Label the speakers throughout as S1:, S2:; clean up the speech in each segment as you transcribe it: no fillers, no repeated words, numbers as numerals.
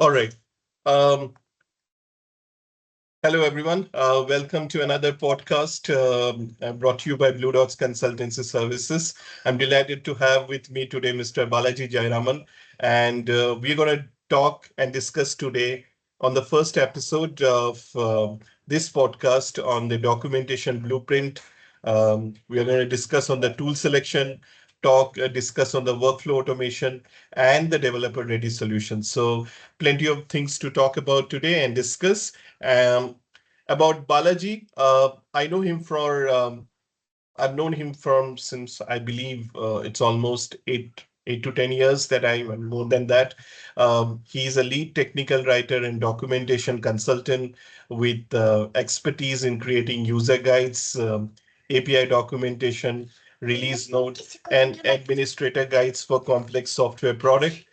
S1: All right. Um, Hello, everyone. Welcome to another podcast brought to you by Blue Dots Consultancy Services. I'm delighted to have with me today Mr. Balaji Jayaraman, and we're going to talk and discuss today on the first episode of this podcast on the documentation blueprint. We are going to discuss on the tool selection, discuss on the workflow automation, and the developer-ready solution. So, plenty of things to talk about today and discuss. Um, about Balaji, I know him for I've known him from since I believe it's almost 8 to 10 years that I more than that. He's a lead technical writer and documentation consultant with expertise in creating user guides, API documentation, release notes, and administrator guides for complex software product.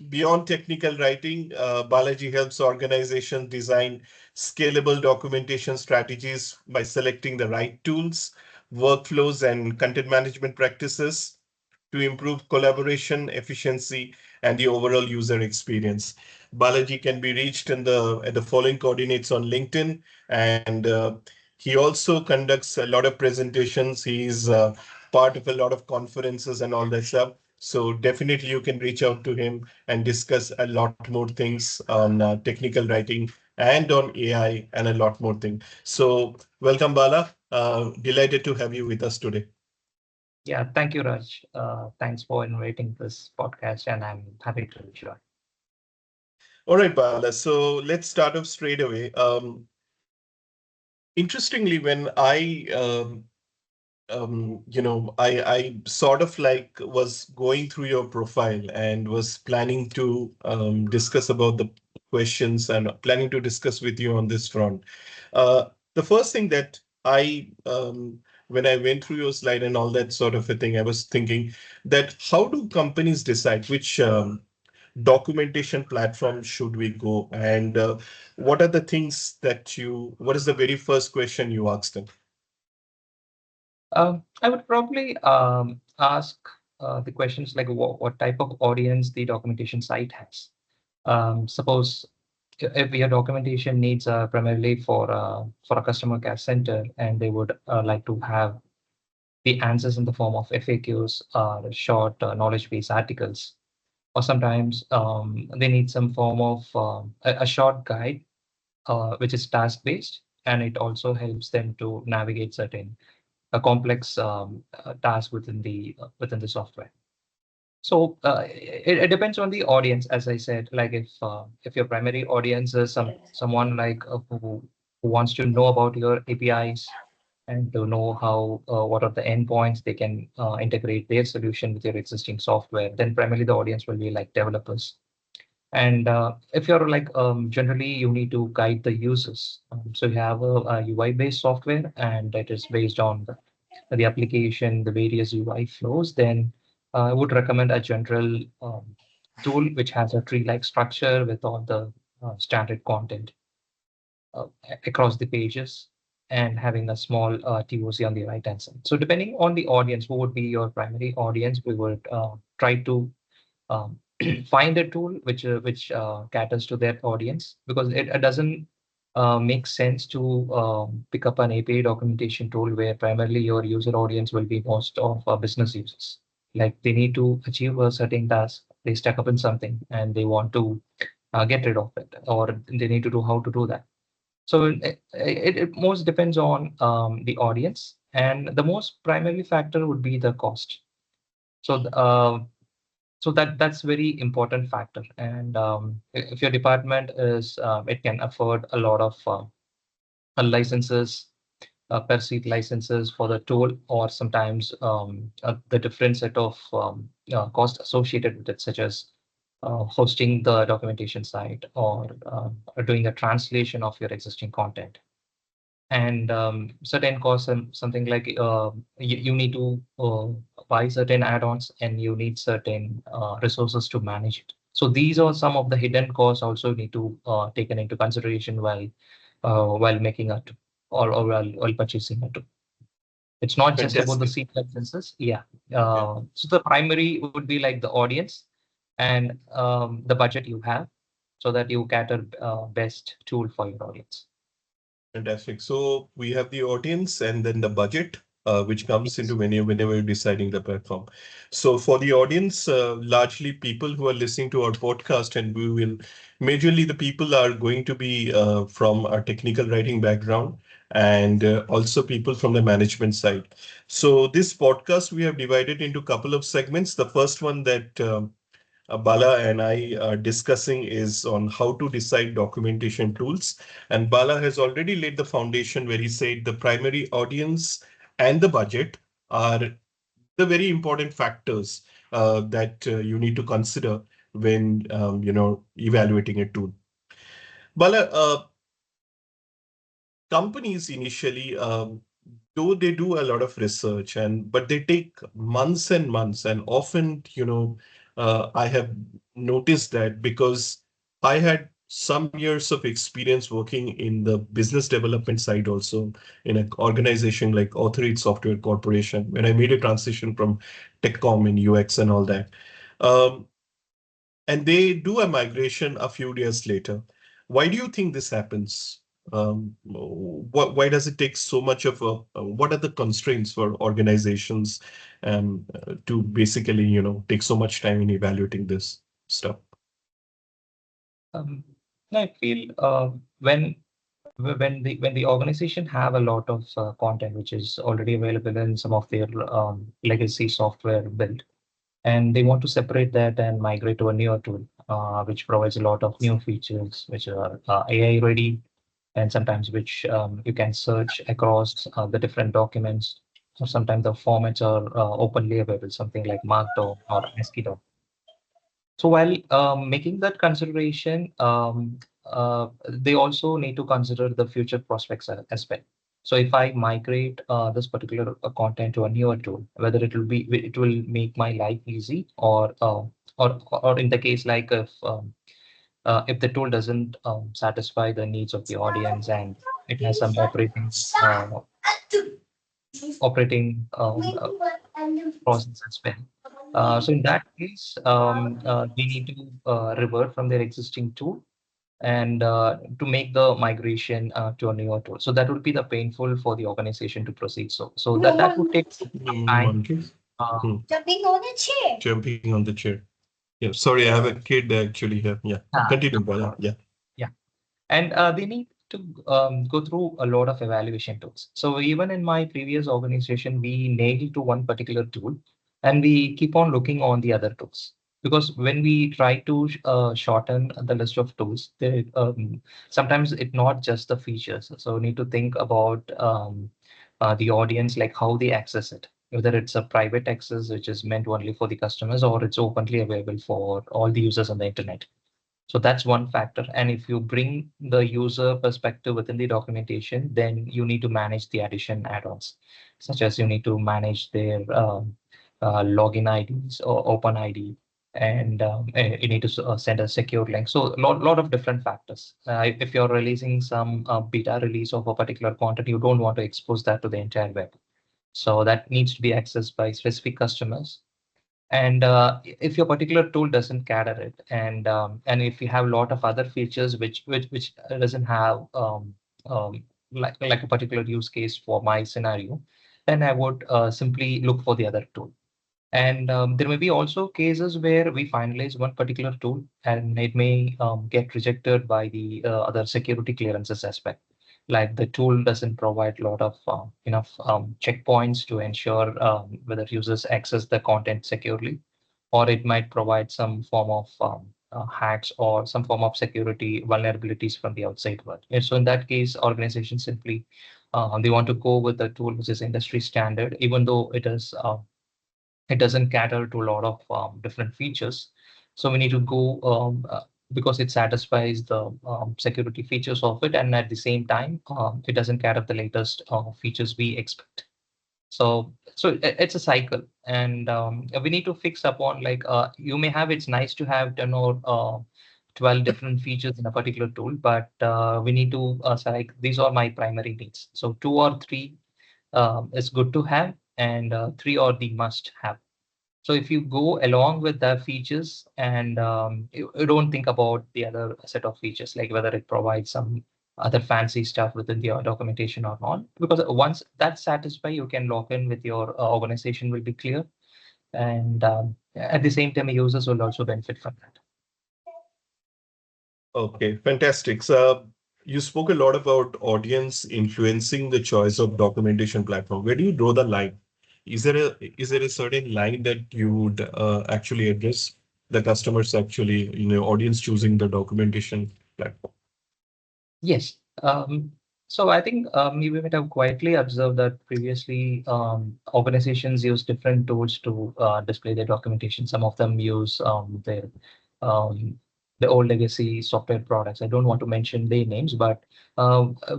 S1: Beyond technical writing, Balaji helps organizations design scalable documentation strategies by selecting the right tools, workflows, and content management practices to improve collaboration, efficiency, and the overall user experience. Balaji can be reached in the at the following coordinates on LinkedIn, and he also conducts a lot of presentations. He's part of a lot of conferences and all that stuff. So definitely you can reach out to him and discuss a lot more things on technical writing and on AI and a lot more things. So welcome, Bala. Delighted to have you with us today.
S2: Yeah, thank you, Raj. Thanks for inviting this podcast, and I'm happy to join.
S1: All right, Bala. So let's start off straight away. Interestingly, when I sort of like was going through your profile and was planning to discuss about the questions and planning to discuss with you on this front. The first thing that when I went through your slide and all that sort of a thing, I was thinking that how do companies decide which documentation platform should we go, and what are the things that what is the very first question you asked them?
S2: I would probably ask the questions like what type of audience the documentation site has. Suppose if your documentation needs primarily for a customer care center, and they would like to have the answers in the form of FAQs, short knowledge-based articles, or sometimes they need some form of a short guide which is task based, and it also helps them to navigate certain a complex task within the software. So it depends on the audience, as I said. Like if your primary audience is someone like who wants to know about your APIs and to know how what are the endpoints they can integrate their solution with your existing software, then primarily the audience will be like developers. And if you're like generally you need to guide the users. So you have a UI-based software, and it is based on the application, the various UI flows. Then I would recommend a general tool which has a tree-like structure with all the standard content uh, across the pages, and having a small TOC on the right hand side. So depending on the audience, who would be your primary audience, we would try to um, find a tool which caters to their audience, because it doesn't make sense to pick up an API documentation tool where primarily your user audience will be most of business users. Like they need to achieve a certain task, they stuck up in something, and they want to get rid of it, or they need to do how to do that. So it most depends on the audience, and the most primary factor would be the cost. So so that's very important factor. And if your department is it can afford a lot of licenses, per seat licenses for the tool, or sometimes the different set of cost associated with it, such as hosting the documentation site, or doing a translation of your existing content, and certain costs, and something like you need to buy certain add-ons, and you need certain resources to manage it. So these are some of the hidden costs also need to taken into consideration while making a tool, or while purchasing a tool. It's not just about the
S1: Fantastic.
S2: seat licenses. Yeah.
S1: Yeah.
S2: So the primary would be like the audience and the budget you have. so that you cater best tool for your audience.
S1: Fantastic. So we have the audience and then the budget, which comes into
S2: Yes.
S1: whenever you're deciding the platform. So for the audience, largely people who are listening to our podcast, and we will majorly the people are going to be from our technical writing background and also people from the management side. So this podcast we have divided into a couple of segments. The first one that Bala and I are discussing is on how to decide documentation tools. And Bala has already laid the foundation where he said the primary audience and the budget are the very important factors that you need to consider when evaluating a tool. Bala, companies initially though they do a lot of research and but they take months and months and often I have noticed that because I had some years of experience working in the business development side also in an organization like Authority Software Corporation when I made a transition from teccom and UX and all that. um, and they do a migration a few years later. Why do you think this happens? Why does it take so much of a, what are the constraints for organizations to basically, take so much time in evaluating this stuff?
S2: Um, I feel when the organization have a lot of content which is already available in some of their legacy software built, and they want to separate that and migrate to a newer tool, which provides a lot of new features which are AI ready, and sometimes which you can search across the different documents. So sometimes the formats are openly available, something like Markdown or ASCII. So while making that consideration, they also need to consider the future prospects as well. So if I migrate this particular content to a newer tool, whether it will make my life easy, or in the case like if the tool doesn't satisfy the needs of the audience and it has some operating process as well. So in that case, we need to revert from their existing tool and to make the migration to a newer tool. So that would be the painful for the organization to proceed. So that would take time.
S1: Monkey.
S2: Uh,
S1: Jumping on the chair. Jumping on the chair. Yeah. Sorry, I have a kid actually here. Yeah. Continue,
S2: no
S1: brother.
S2: problem.
S1: Yeah.
S2: Yeah. And they need to go through a lot of evaluation tools. So even in my previous organization, we nailed to one particular tool, and we keep on looking on the other tools. Because when we try to shorten the list of tools, sometimes it's not just the features. So we need to think about the audience, like how they access it. Whether it's a private access, which is meant only for the customers, or it's openly available for all the users on the internet. So that's one factor. And if you bring the user perspective within the documentation, then you need to manage the addition add-ons, such as you need to manage their login IDs or open ID, and you need to send a secure link. So lot of different factors. If you're releasing some beta release of a particular content, you don't want to expose that to the entire web. So that needs to be accessed by specific customers. And if your particular tool doesn't cater it, and if you have a lot of other features which doesn't have like a particular use case for my scenario, then I would simply look for the other tool. And there may be also cases where we finalize one particular tool and it may get rejected by the other security clearances aspect. Like the tool doesn't provide a lot of enough checkpoints to ensure whether users access the content securely, or it might provide some form of hacks or some form of security vulnerabilities from the outside world. And so in that case, organizations simply they want to go with the tool which is industry standard, even though it doesn't cater to a lot of different features. So we need to go because it satisfies the security features of it, and at the same time, it doesn't cater the latest features we expect. So it's a cycle, and we need to fix upon like you may have it's nice to have 10 or 12 different features in a particular tool, but we need to select these are my primary needs. So two or three is good to have, and three are the must have. So if you go along with the features and you don't think about the other set of features, like whether it provides some other fancy stuff within the documentation or not, because once that's satisfied, you can log in with your organization will be clear. And at the same time, users will also benefit from that.
S1: Okay, fantastic. So you spoke a lot about audience influencing the choice of documentation platform. Where do you draw the line? Is there a certain line that you would actually address the customers actually, audience choosing the documentation platform?
S2: Yes. So I think you might have quietly observed that previously organizations use different tools to display their documentation. Some of them use um, the old legacy software products. I don't want to mention their names, but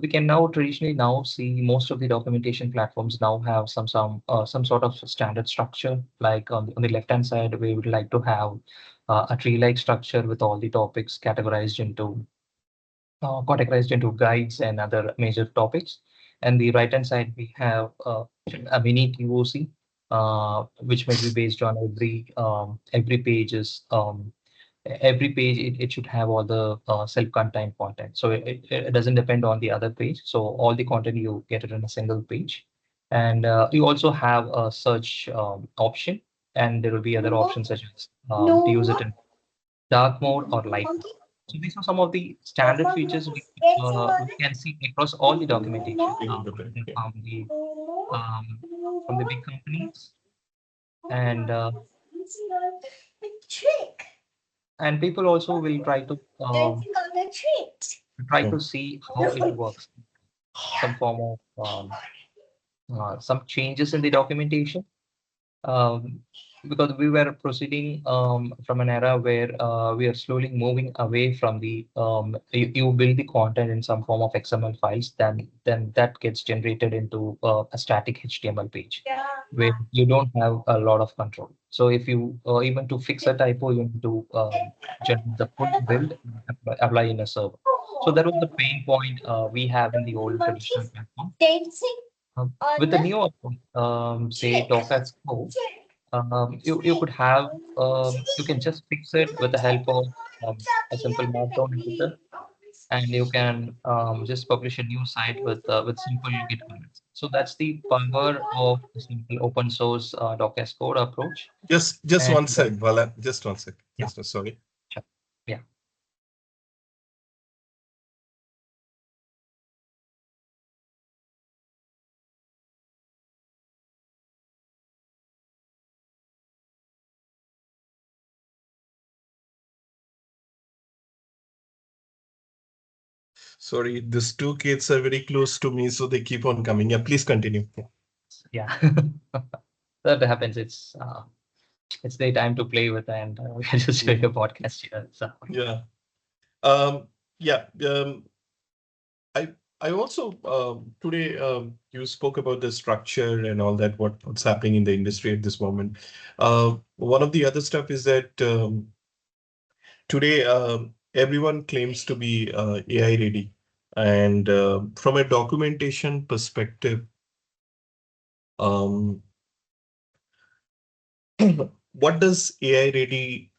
S2: we can now traditionally now see most of the documentation platforms now have some sort of standard structure. Like on the left-hand side, we would like to have a tree-like structure with all the topics categorized into guides and other major topics. And the right-hand side, we have a mini TOC, which might be based on every page's every page it should have all the self-contained content. So it doesn't depend on the other page. So all the content you get it in a single page. And you also have a search option, and there will be other options such as to use it in dark mode or light mode. So these are some of the standard features we can see across all the documentation, even um, from the big companies, and uh, and people also will try to see how it works. Some form of some changes in the documentation, um, because we were proceeding from an era where we are slowly moving away from the you build the content in some form of XML files, then that gets generated into a static HTML page where you don't have a lot of control. So if you even to fix a typo, you need to generate the full build and apply in a server. So that was the pain point we have in the old traditional platform. With the new, say, Docker Scope, you could have you can just fix it with the help of a simple markdown editor, and you can just publish a new site with simple Git commits. So that's the power of the simple open source Docker code approach.
S1: Just
S2: And
S1: one sec, Vala. Just one sec.
S2: yeah,
S1: Sorry.
S2: sure. Yeah.
S1: Sorry, these two kids are very close to me, so they keep on coming. Yeah, please continue.
S2: Yeah. That happens. It's their time to play with, and we are just doing a
S1: Mhm.
S2: podcast here. So
S1: Yeah. Um, yeah. I I also today you spoke about the structure and all that, what's happening in the industry at this moment. One of the other stuff is that today everyone claims to be AI ready, and from a documentation perspective, um, what does AI ready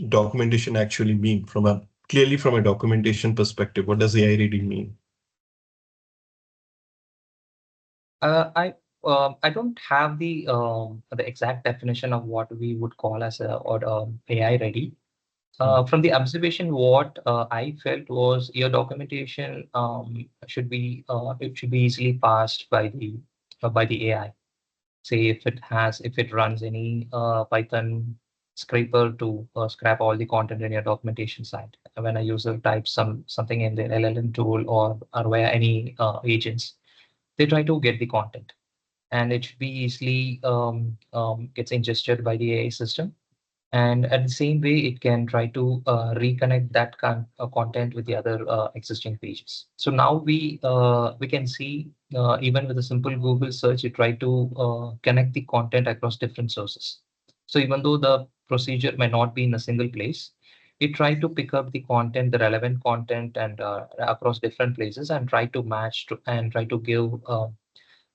S1: documentation actually mean from a clearly from a documentation perspective? What does AI ready mean?
S2: uh, I I don't have the exact definition of what we would call as a or AI ready.
S1: Hmm.
S2: From the observation, what I felt was your documentation it should be easily passed by the AI. Say if it runs any Python scraper to scrap all the content in your documentation site. When a user types something in their LLM tool or via any agents, they try to get the content, and it should be easily gets ingested by the AI system, and at the same way it can try to reconnect that content with the other existing pages. So now we can see even with a simple Google search, you try to connect the content across different sources. So even though the procedure may not be in a single place, it try to pick up the content, the relevant content, and across different places, and try to match and try to give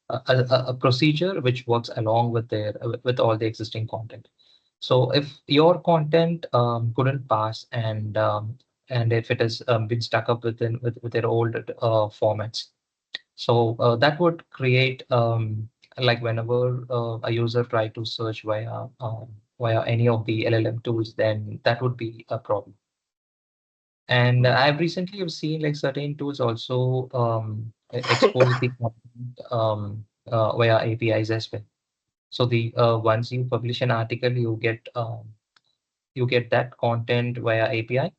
S2: a procedure which works along with their with all the existing content. So if your content couldn't pass, and if it has been stuck up with their old formats, so that would create like whenever a user try to search via any of the LLM tools, then that would be a problem. And I've recently have seen like certain tools also expose the content via APIs as well. So the once you publish an article, you get that content via API,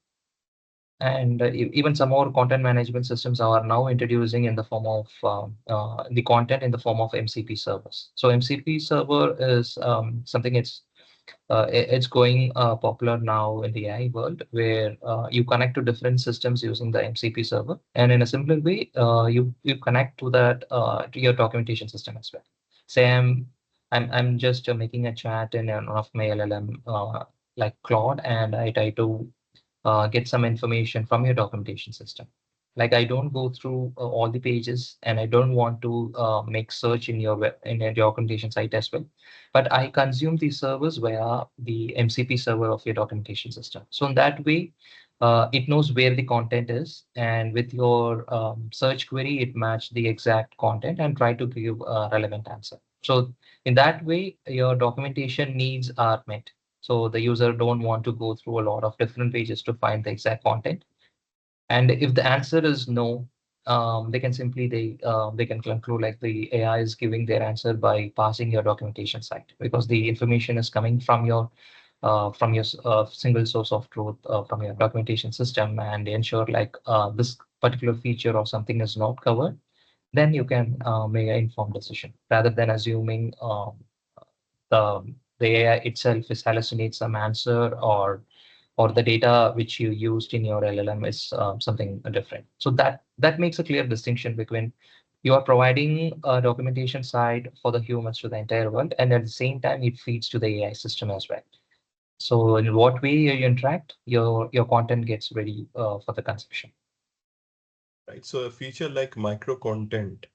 S2: and even some more content management systems are now introducing in the form of the content in the form of MCP servers. So MCP server is something it's going popular now in the AI world, where you connect to different systems using the MCP server, and in a simpler way, you connect to that to your documentation system as well. Say I'm just making a chat in one of my LLM like Claude, and I try to get some information from your documentation system. Like I don't go through all the pages, and I don't want to make search in in your documentation site as well. But I consume the servers via the MCP server of your documentation system. So in that way, it knows where the content is, and with your search query, it match the exact content and try to give a relevant answer. So in that way, your documentation needs are met. So the user don't want to go through a lot of different pages to find the exact content. And if the answer is no, they can simply they can conclude like the AI is giving their answer by passing your documentation site, because the information is coming from your single source of truth from your documentation system, and ensure like this particular feature or something is not covered. Then you can make an informed decision rather than assuming the AI itself is hallucinates some answer, or the data which you used in your LLM is something different. So that makes a clear distinction between you are providing a documentation side for the humans to the entire world, and at the same time it feeds to the AI system as well. So in what way you interact, your content gets ready for the consumption.
S1: Right. So a feature like micro content,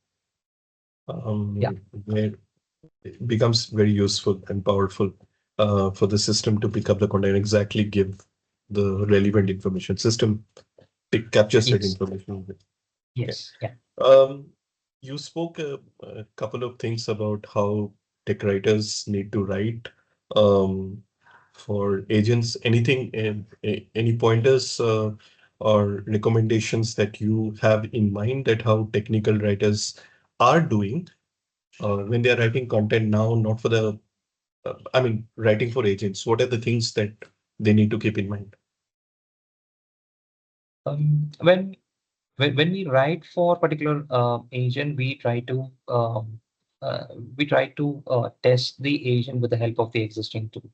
S2: Yeah.
S1: where it becomes very useful and powerful for the system to pick up the content, exactly give the relevant information. System captures that
S2: Yes.
S1: information. Okay.
S2: Yes. Yeah.
S1: Um, you spoke a couple of things about how tech writers need to write for agents. Anything, any pointers or recommendations that you have in mind that how technical writers are doing when they are writing content now, not for the, I mean, writing for agents? What are the things that they need to keep in mind?
S2: Um, when when we write for particular agent, we try to test the agent with the help of the existing tool.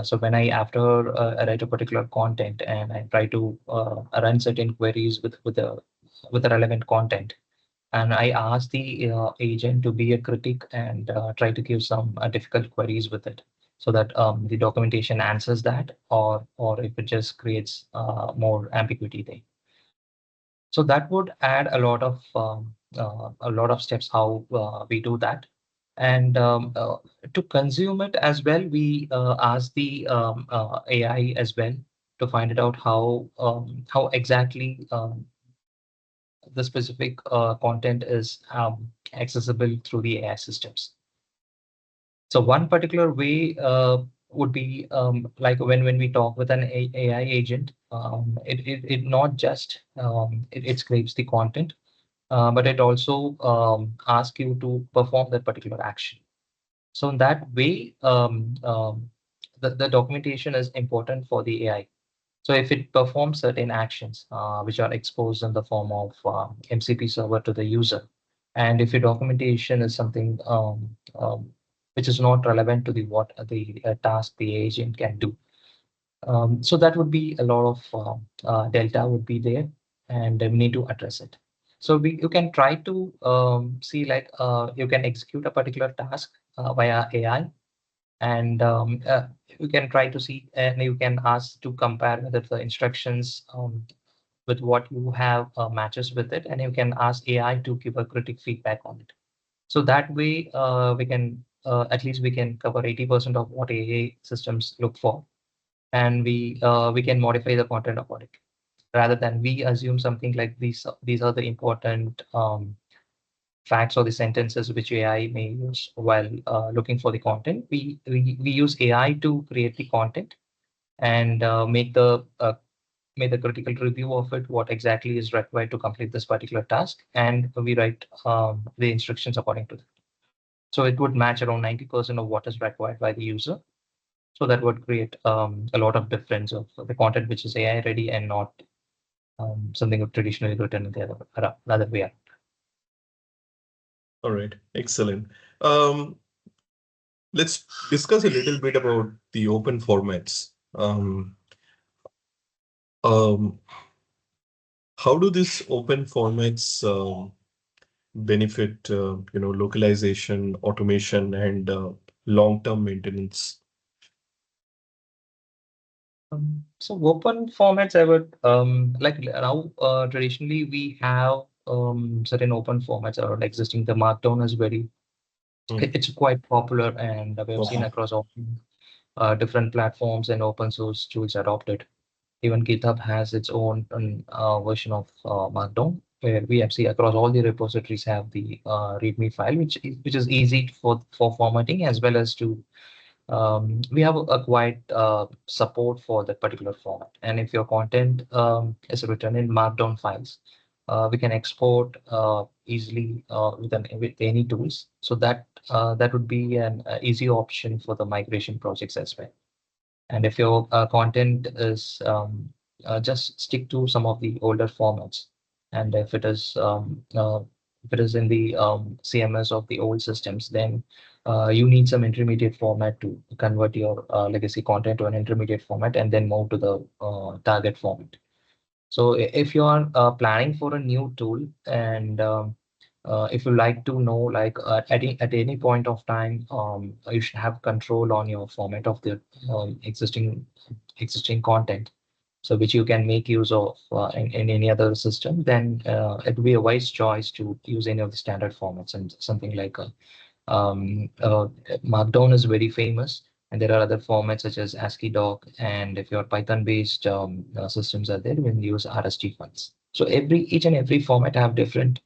S2: So when after I write a particular content and I try to run certain queries with the relevant content, and I ask the agent to be a critic and try to give some difficult queries with it, so that the documentation answers that, or if it just creates more ambiguity there. So that would add a lot of steps how we do that. And to consume it as well, we ask the AI as well to find it out how exactly the specific content is accessible through the AI systems. So one particular way would be like when we talk with an AI agent, it not just it scrapes the content, but it also asks you to perform that particular action. So in that way, the documentation is important for the AI. So if it performs certain actions which are exposed in the form of MCP server to the user, and if your documentation is something which is not relevant to the what the task the agent can do, so that would be a lot of delta would be there, and we need to address it. So you can try to see like you can execute a particular task via AI, and you can try to see, and you can ask to compare whether the instructions with what you have matches with it, and you can ask AI to give a critic feedback on it. So that way, we can at least we can cover 80% of what AI systems look for, and we can modify the content accordingly, rather than we assume something like these are the important facts or the sentences which AI may use while looking for the content. We use AI to create the content and make the critical review of it, what exactly is required to complete this particular task, and we write the instructions according to that. So it would match around 90% of what is required by the user. So that would create a lot of difference of the content which is AI ready and not something traditionally written in the other way.
S1: All right, excellent. Um, let's discuss a little bit about the open formats. Um, how do these open formats benefit, localization, automation, and long-term maintenance?
S2: So open formats, I would like now traditionally we have certain open formats that are existing. The Markdown is very
S1: Hmm.
S2: it's quite popular, and we have seen
S1: Okay.
S2: across all different platforms and open source tools adopted. Even GitHub has its own version of Markdown, where we have seen across all the repositories have the README file, which is easy for formatting, as well as to we have a quite support for that particular format. And if your content is written in Markdown files, we can export easily with any tools. So that would be an easy option for the migration projects as well. And if your content is just stick to some of the older formats, and if it is in the CMS of the old systems, then you need some intermediate format to convert your legacy content to an intermediate format and then move to the target format. So if you are planning for a new tool, and if you like to know, like at any point of time, you should have control on your format of the existing content, so which you can make use of in any other system, then it would be a wise choice to use any of the standard formats, and something like Markdown is very famous, and there are other formats such as ASCII doc. And if your Python-based systems are there, you can use RST files. So each and every format have different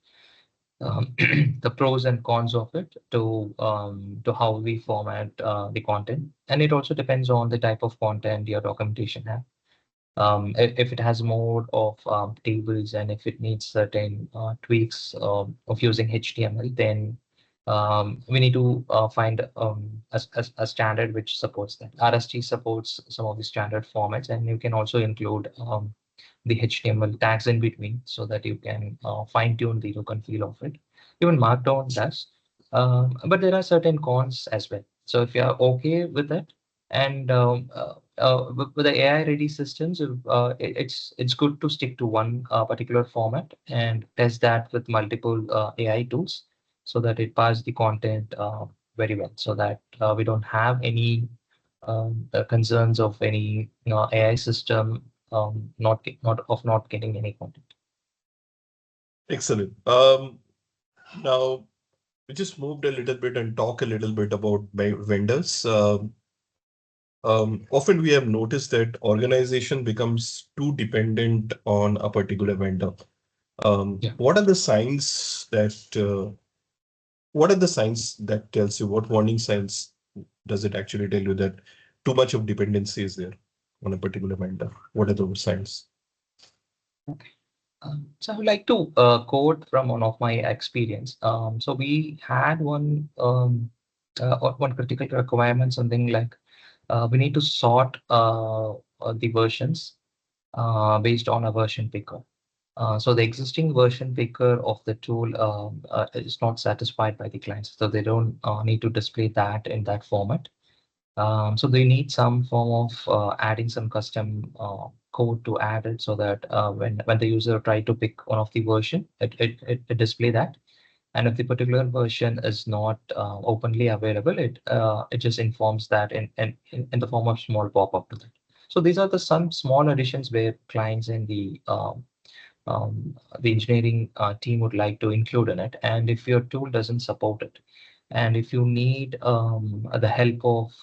S2: the pros and cons of it to how we format the content, and it also depends on the type of content your documentation have. If it has more of tables, and if it needs certain tweaks of using HTML, then we need to find a standard which supports that. RST supports some of the standard formats, and you can also include the HTML tags in between, so that you can fine tune the look and feel of it. Even Markdown does, but there are certain cons as well. So if you are okay with it, and with the AI ready systems, it's good to stick to one particular format and test that with multiple AI tools, so that it parses the content very well, so that we don't have any concerns of any AI system not getting any content.
S1: Excellent. Now, we just moved a little bit and talk a little bit about vendors. Often we have noticed that organization becomes too dependent on a particular vendor.
S2: Yeah.
S1: What are the signs that tells you, what warning signs does it actually tell you that too much of dependency is there on a particular vendor? What are those signs?
S2: So I would like to quote from one of my experience. So we had one critical requirement, something like we need to sort the versions based on a version picker. So the existing version picker of the tool is not satisfied by the clients, so they don't need to display that in that format. So they need some form of adding some custom code to add it, so that when the user try to pick one of the version, it display that. And if the particular version is not openly available, it just informs that in the form of small pop-up to that. So these are the some small additions where clients in the the engineering team would like to include in it. And if your tool doesn't support it, and if you need the help of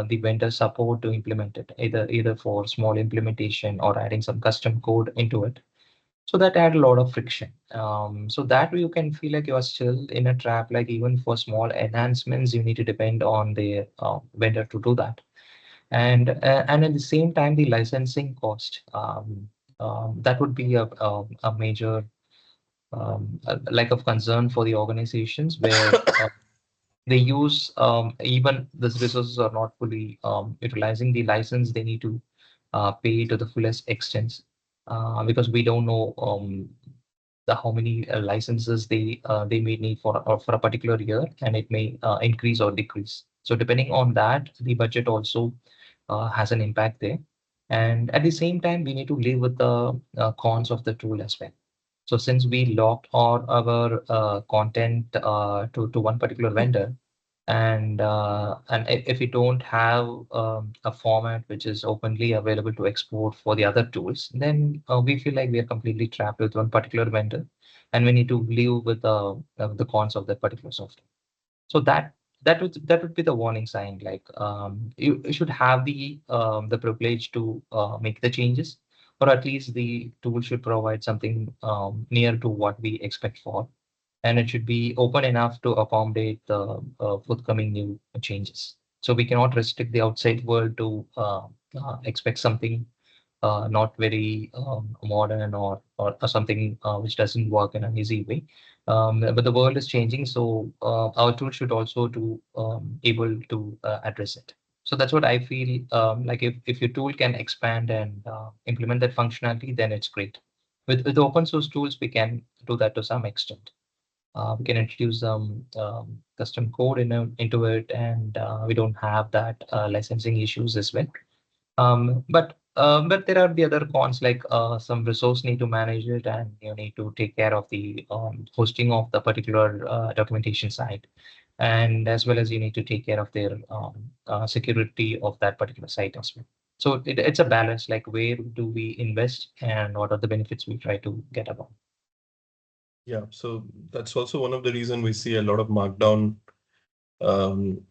S2: the vendor support to implement it, either for small implementation or adding some custom code into it, so that add a lot of friction. So that way you can feel like you are still in a trap. Like even for small enhancements, you need to depend on the vendor to do that. And at the same time, the licensing cost, that would be a major lack of concern for the organizations where they use even these resources are not fully utilizing the license. They need to pay to the fullest extent because we don't know the how many licenses they may need for a particular year, and it may increase or decrease. So depending on that, the budget also has an impact there. And at the same time, we need to live with the cons of the tool as well. So since we locked all our content to one particular vendor, and if we don't have a format which is openly available to export for the other tools, then we feel like we are completely trapped with one particular vendor, and we need to live with the cons of that particular software. So that would be the warning sign. Like you should have the privilege to make the changes, or at least the tool should provide something near to what we expect for, and it should be open enough to accommodate the forthcoming new changes. So we cannot restrict the outside world to expect something not very modern, or something which doesn't work in an easy way. But the world is changing, so our tool should also to able to address it. So that's what I feel. Like if your tool can expand and implement that functionality, then it's great. With open source tools, we can do that to some extent. We can introduce some custom code into it, and we don't have that licensing issues as well. But there are the other cons, like some resource need to manage it, and you need to take care of the hosting of the particular documentation site, and as well as you need to take care of their security of that particular site as well. So it's a balance, like where do we invest and what are the benefits we try to get about.
S1: Yeah, so that's also one of the reason we see a lot of markdown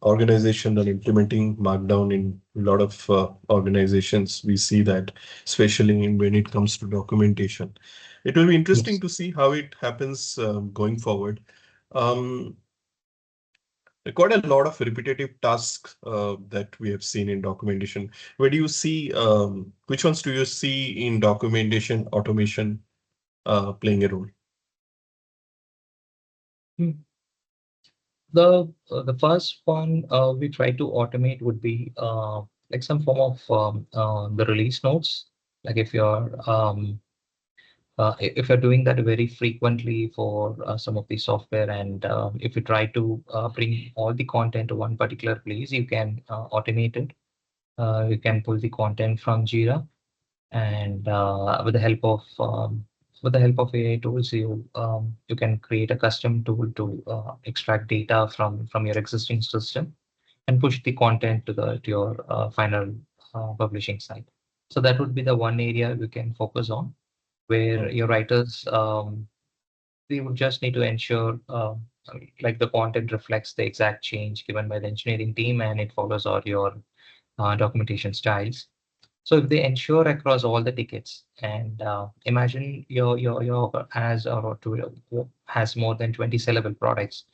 S1: organizations are implementing markdown in a lot of organizations. We see that, especially when it comes to documentation. It will be interesting
S2: Yes.
S1: to see how it happens going forward. Um, Quite a lot of repetitive tasks that we have seen in documentation. Where do you see, which ones do you see in documentation automation playing a role?
S2: Hmm. The first one we try to automate would be like some form of the release notes. Like if you're doing that very frequently for some of the software, and if you try to bring all the content to one particular place, you can automate it. You can pull the content from Jira, and with the help of AI tools, you can create a custom tool to extract data from your existing system and push the content to your final publishing site. So that would be the one area we can focus on, where
S1: Mm.
S2: your writers they would just need to ensure like the content reflects the exact change given by the engineering team, and it follows all your documentation styles. So if they ensure across all the tickets, and imagine your has or to has more than 20 sellable products,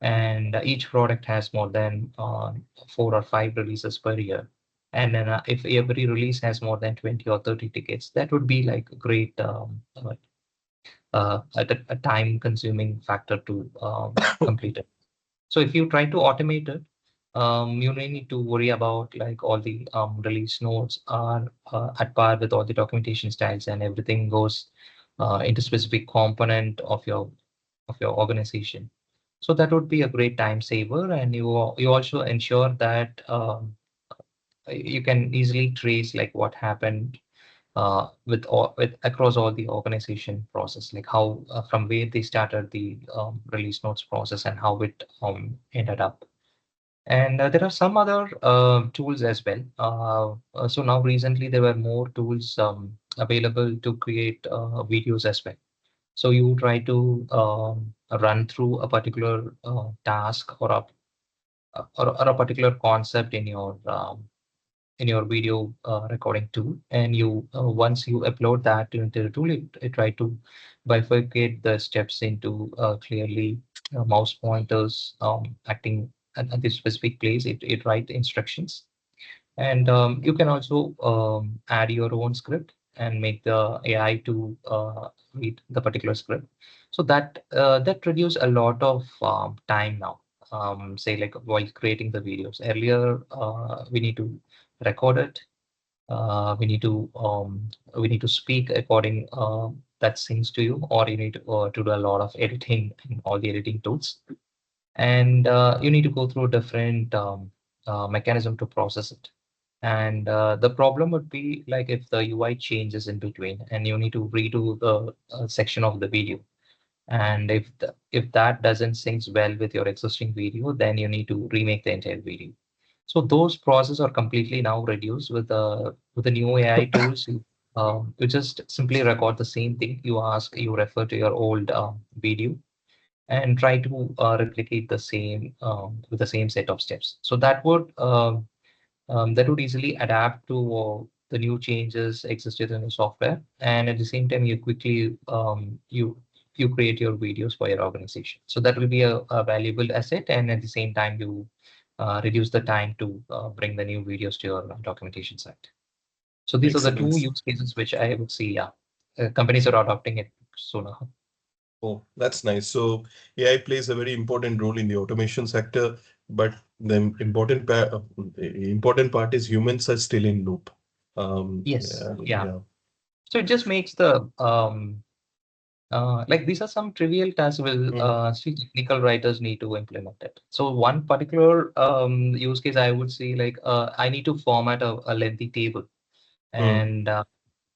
S2: and each product has more than 4 or 5 releases per year. And then if every release has more than 20 or 30 tickets, that would be like a great a time-consuming factor to complete it. So if you try to automate it, you may need to worry about like all the release notes are at par with all the documentation styles, and everything goes into specific component of your organization. So that would be a great time saver, and you also ensure that you can easily trace like what happened with across all the organization process, like how from where they started the release notes process and how it ended up. And there are some other tools as well. So now recently there were more tools available to create videos as well. So you try to run through a particular task or a particular concept in your video recording tool, and you once you upload that into the tool, it try to bifurcate the steps into clearly mouse pointers acting at this specific place. It write instructions, and you can also add your own script and make the AI to read the particular script. So that reduce a lot of time now. Say like while creating the videos. Earlier, we need to record it. We need to speak according that sings to you, or you need to do a lot of editing in all the editing tools, and you need to go through different mechanism to process it. And the problem would be like if the UI changes in between and you need to redo the section of the video. And if that doesn't sync well with your existing video, then you need to remake the entire video. So those processes are completely now reduced with the new AI tools. You just simply record the same thing. You refer to your old video and try to replicate the same with the same set of steps. So that would easily adapt to the new changes existed in the software, and at the same time, you quickly you create your videos for your organization. So that will be a valuable asset, and at the same time, you reduce the time to bring the new videos to your documentation site. So these are the two
S1: Excellent.
S2: use cases which I would see. Yeah, companies are adopting it sooner.
S1: Oh, that's nice. So AI plays a very important role in the automation sector, but the important part is humans are still in loop.
S2: Yes,
S1: Yeah,
S2: yeah.
S1: yeah.
S2: So it just makes the like these are some trivial tasks will
S1: Mm,
S2: still technical writers need to implement it. So one particular use case I would see like I need to format a lengthy table,
S1: mm,
S2: and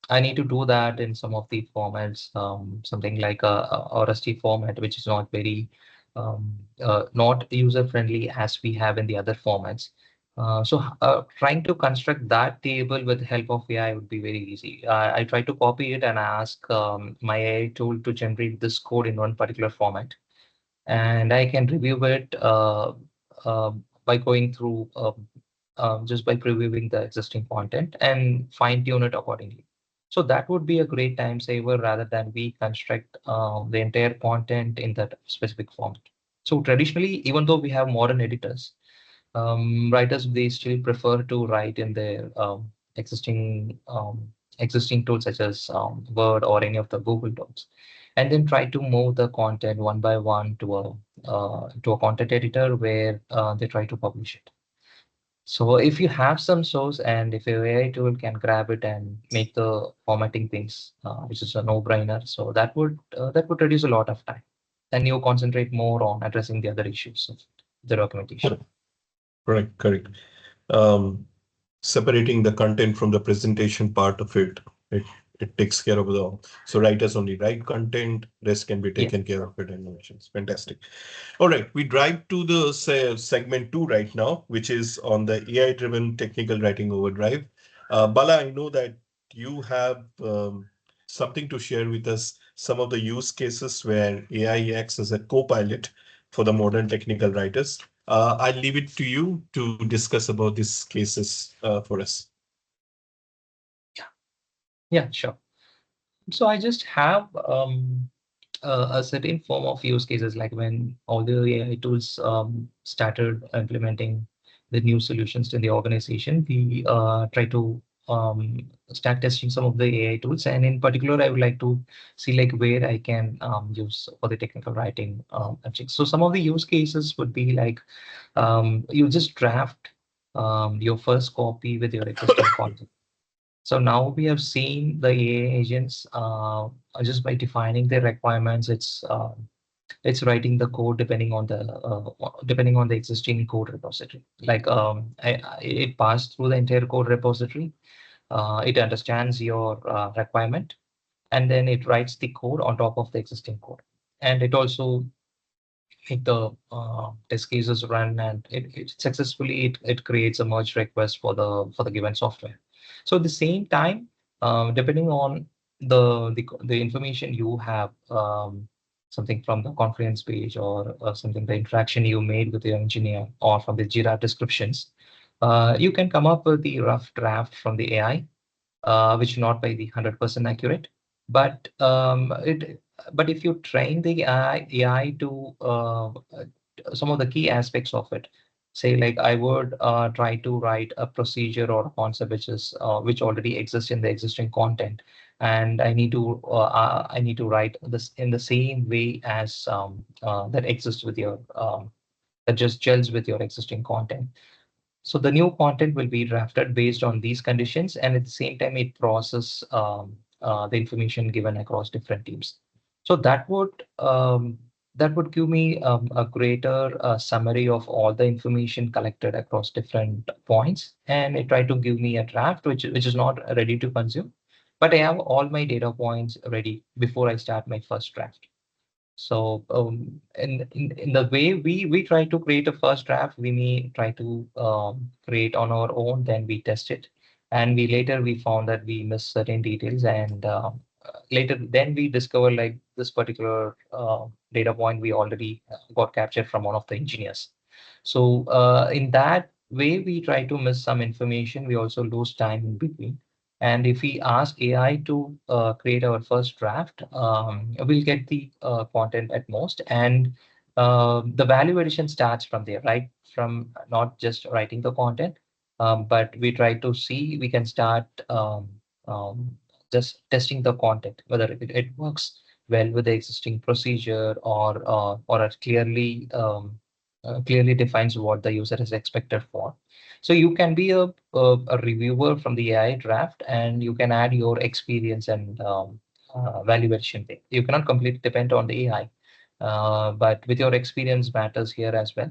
S2: I need to do that in some of the formats, something like a Rusty format, which is not very not user friendly as we have in the other formats. Trying to construct that table with the help of AI would be very easy. I try to copy it and ask my AI tool to generate this code in one particular format, and I can review it uh, by going through just by previewing the existing content and fine tune it accordingly. So that would be a great time saver rather than we construct the entire content in that specific format. So traditionally, even though we have modern editors, writers they still prefer to write in their existing tools such as Word or any of the Google Docs, and then try to move the content one by one to a content editor where they try to publish it. So if you have some source and if your AI tool can grab it and make the formatting things, which is a no-brainer, so that would reduce a lot of time. Then you concentrate more on addressing the other issues of the documentation.
S1: correct, correct, correct. Um, Separating the content from the presentation part of it, it it takes care of the so writers only write content, rest can be
S2: Yeah.
S1: taken care of it innovations. Fantastic. All right, we drive to the segment two right now, which is on the AI-driven technical writing overdrive. Bala, I know that you have something to share with us, some of the use cases where AI acts as a co-pilot for the modern technical writers. I'll leave it to you to discuss about these cases for us.
S2: Yeah, sure. So I just have a certain form of use cases like when all the AI tools started implementing the new solutions in the organization, we try to start testing some of the AI tools. And in particular, I would like to see like where I can use for the technical writing objects. So some of the use cases would be like you just draft your first copy with your existing content. So now we have seen the AI agents just by defining the requirements, it's writing the code depending on the existing code repository. Like it passed through the entire code repository. It understands your requirement, and then it writes the code on top of the existing code. And it also make the test cases run, and it successfully it creates a merge request for the given software. So at the same time, Depending on the information you have, something from the conference page or something the interaction you made with your engineer or from the Jira descriptions, you can come up with the rough draft from the AI, which not by the 100% accurate, but but if you train the AI to some of the key aspects of it, say like I would try to write a procedure or a concept which already exists in the existing content, and I need to write this in the same way as that exists with your that just gels with your existing content. So the new content will be drafted based on these conditions, and at the same time, it process the information given across different teams. So that would give me a greater summary of all the information collected across different points, and it try to give me a draft which is not ready to consume, but I have all my data points ready before I start my first draft. So in the way we try to create a first draft, we may try to create on our own, then we test it, and we found that we missed certain details, and later then we discover like this particular data point we already got captured from one of the engineers. So in that way, we try to miss some information. We also lose time in between. And if we ask AI to create our first draft, we'll get the content at most. And the value addition starts from there, right? From not just writing the content, but we try to see, we can start um, just testing the content, whether it works well with the existing procedure or it clearly defines what the user is expected for. So you can be a reviewer from the AI draft, and you can add your experience and valuation thing. You cannot completely depend on the AI, but with your experience matters here as well.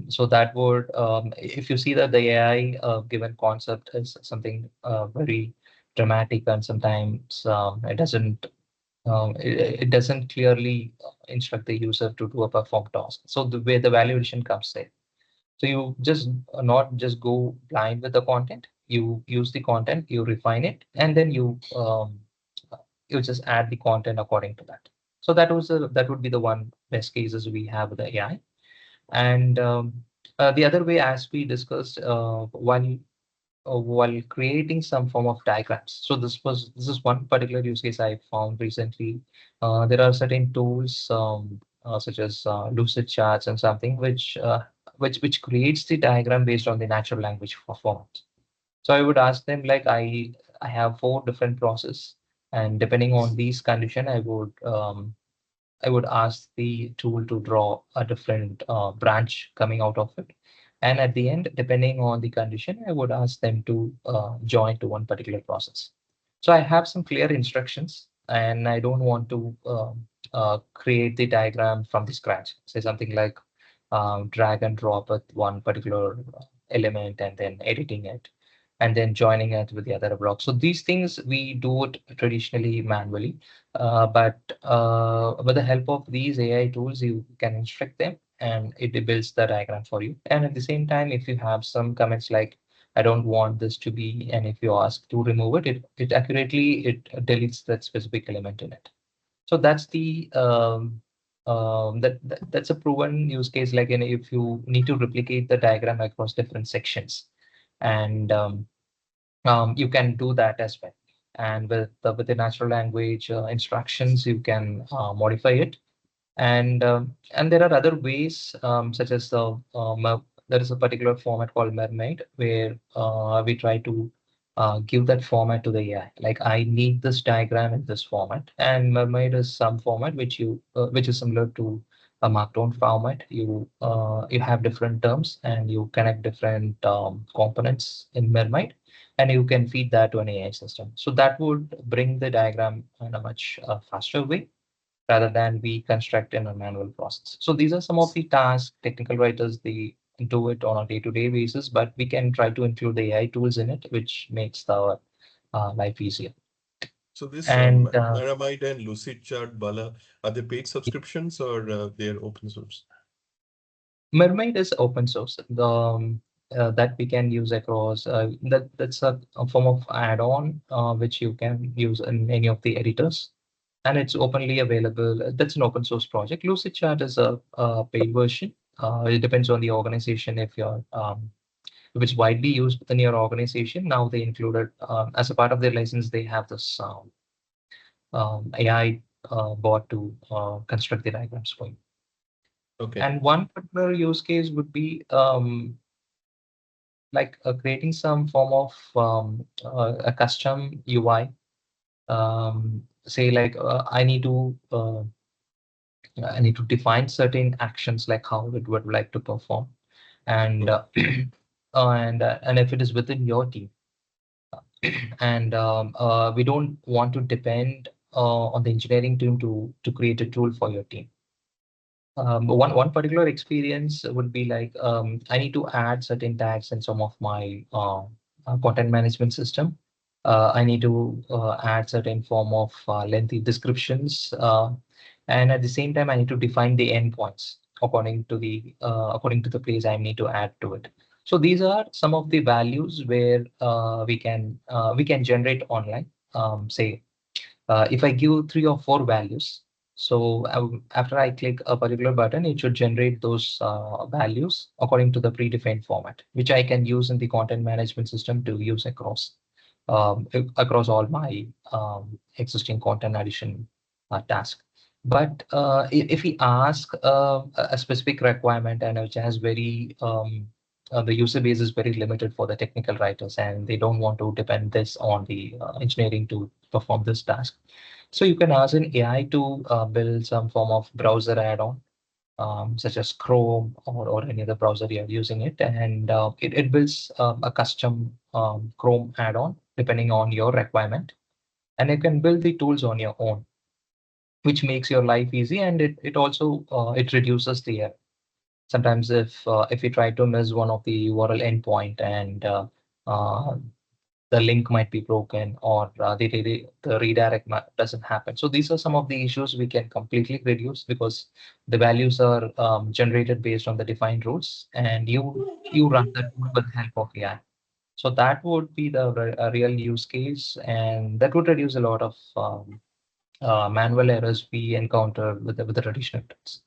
S2: So that would, if you see that the AI given concept is something very dramatic, and sometimes it doesn't clearly instruct the user to do a perform task. So the way the valuation comes in. So you just not just go blind with the content. You use the content, you refine it, and then you just add the content according to that. So that would be the one best cases we have with the AI. And the other way, as we discussed, while creating some form of diagrams. So this is one particular use case I found recently. There are certain tools such as lucid charts and something which creates the diagram based on the natural language format. So I would ask them like I have four different process, and depending on these condition, I would ask the tool to draw a different branch coming out of it. And at the end, depending on the condition, I would ask them to join to one particular process. So I have some clear instructions, and I don't want to create the diagram from the scratch. Say something like drag and drop at one particular element and then editing it and then joining it with the other block. So these things we do it traditionally manually, but with the help of these AI tools, you can instruct them and it builds the diagram for you. And at the same time, if you have some comments like, I don't want this to be, and if you ask to remove it, it accurately it deletes that specific element in it. So that's the that's a proven use case. Like if you need to replicate the diagram across different sections, and you can do that as well. And with the natural language instructions, you can modify it. And there are other ways, such as there is a particular format called Mermaid, where we try to give that format to the AI. Like I need this diagram in this format, and Mermaid is some format which is similar to a Markdown format. You have different terms and you connect different components in Mermaid, and you can feed that to an AI system. So that would bring the diagram in a much faster way rather than we construct in a manual process. So these are some of the tasks technical writers they do it on a day-to-day basis, but we can try to include the AI tools in it, which makes the life easier.
S1: So this
S2: And
S1: Maramide and Lucid Chart, Bala, are they paid subscriptions or they're open source?
S2: Mermaid is open source. that we can use across. That's a form of add-on which you can use in any of the editors, and it's openly available. That's an open source project. Lucidchart is a paid version. It depends on the organization. If it's widely used within your organization, now they included as a part of their license, they have this AI bot to construct the diagrams for you.
S1: Okay.
S2: And one particular use case would be like creating some form of a custom UI. Say like I need to define certain actions like how it would like to perform, and and if it is within your team, and we don't want to depend on the engineering team to create a tool for your team. One particular experience would be like I need to add certain tags in some of my content management system. I need to add certain form of lengthy descriptions, and at the same time, I need to define the endpoints according to the place I need to add to it. So these are some of the values where we can generate online. Say if I give 3 or 4 values, so after I click a particular button, it should generate those values according to the predefined format, which I can use in the content management system to use across all my existing content addition task. But if we ask a specific requirement and which has the user base is very limited for the technical writers, and they don't want to depend this on the engineering to perform this task. So you can ask an AI to build some form of browser add-on, such as Chrome or any other browser you're using it, and it builds a custom Chrome add-on depending on your requirement, and you can build the tools on your own, which makes your life easy, and it also it reduces the error. Sometimes if you try to miss one of the URL endpoint and the link might be broken or the redirect doesn't happen. So these are some of the issues we can completely reduce because the values are generated based on the defined rules, and you run the tool with the help of AI. So that would be a real use case, and that would reduce a lot of manual errors we encounter with the traditional tools.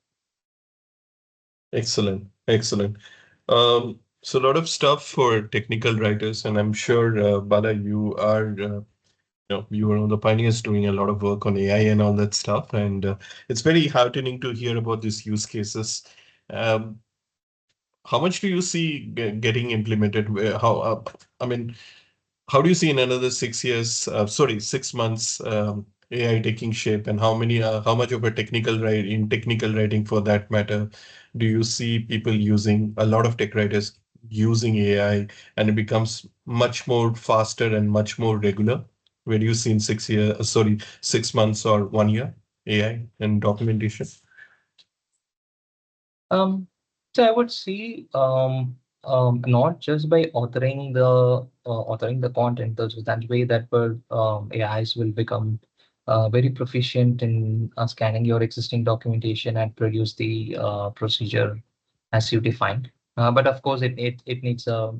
S1: Excellent. Excellent. So a lot of stuff for technical writers, and I'm sure, Bala, you are one of the pioneers doing a lot of work on AI and all that stuff, and it's very heartening to hear about these use cases. Um, how much do you see getting implemented? I mean, how do you see in another 6 years, sorry, 6 months, AI taking shape, and how much of a technical writing for that matter, do you see people using a lot of tech writers using AI, and it becomes much more faster and much more regular? Where do you see in 6 years, sorry, 6 months or 1 year AI and documentation?
S2: Um, so I would see not just by authoring the content, that way that will AIs will become very proficient in scanning your existing documentation and produce the procedure as you defined. But of course, it needs a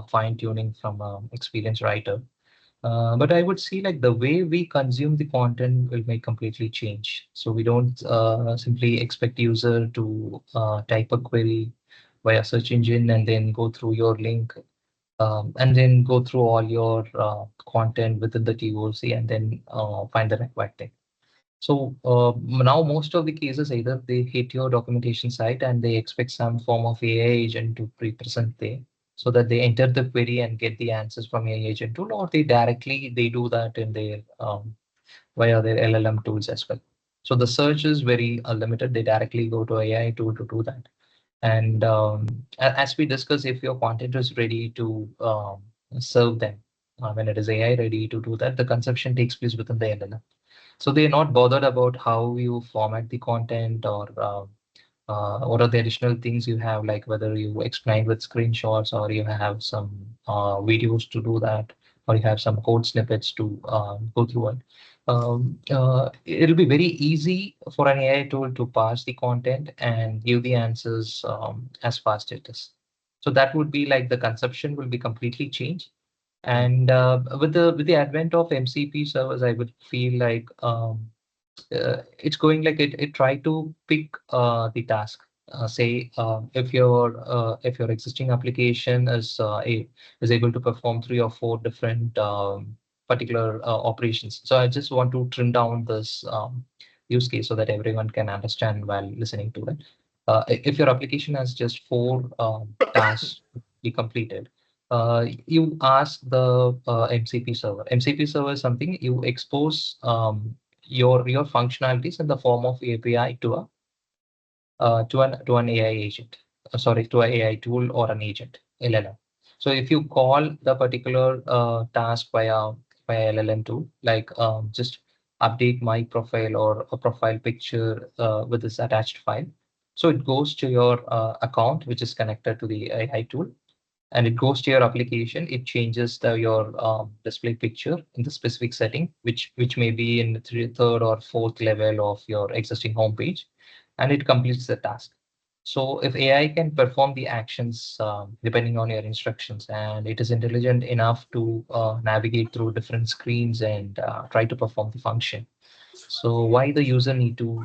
S2: fine tuning from an experienced writer. But I would see like the way we consume the content will make completely change. So we don't simply expect user to type a query via search engine and then go through your link and then go through all your content within the TOC and then find the required thing. So now most of the cases either they hit your documentation site and they expect some form of AI agent to present there so that they enter the query and get the answers from AI agent tool, or they do that in their via their LLM tools as well. So the search is very limited. They directly go to AI tool to do that. And as we discuss, if your content is ready to serve them, when it is AI ready to do that, the consumption takes place within the LLM. So they're not bothered about how you format the content or what are the additional things you have, like whether you explain with screenshots or you have some videos to do that, or you have some code snippets to go through it. It'll be very easy for an AI tool to parse the content and give the answers as fast as it is. So that would be like the conception will be completely changed.
S1: mm,
S2: And with the advent of MCP servers, I would feel like it's going like it try to pick the task. Say if your existing application is able to perform three or four different particular operations. So I just want to trim down this use case so that everyone can understand while listening to it. If your application has just four tasks to be completed, you ask the MCP server. MCP server is something you expose your functionalities in the form of API to an AI agent. Sorry, to an AI tool or an agent LLM. So if you call the particular task via LLM tool, like just update my profile or a profile picture with this attached file. So it goes to your account, which is connected to the AI tool, and it goes to your application. It changes your display picture in the specific setting, which may be in the third or fourth level of your existing homepage, and it completes the task. So if AI can perform the actions depending on your instructions, and it is intelligent enough to navigate through different screens and try to perform the function, so why the user need to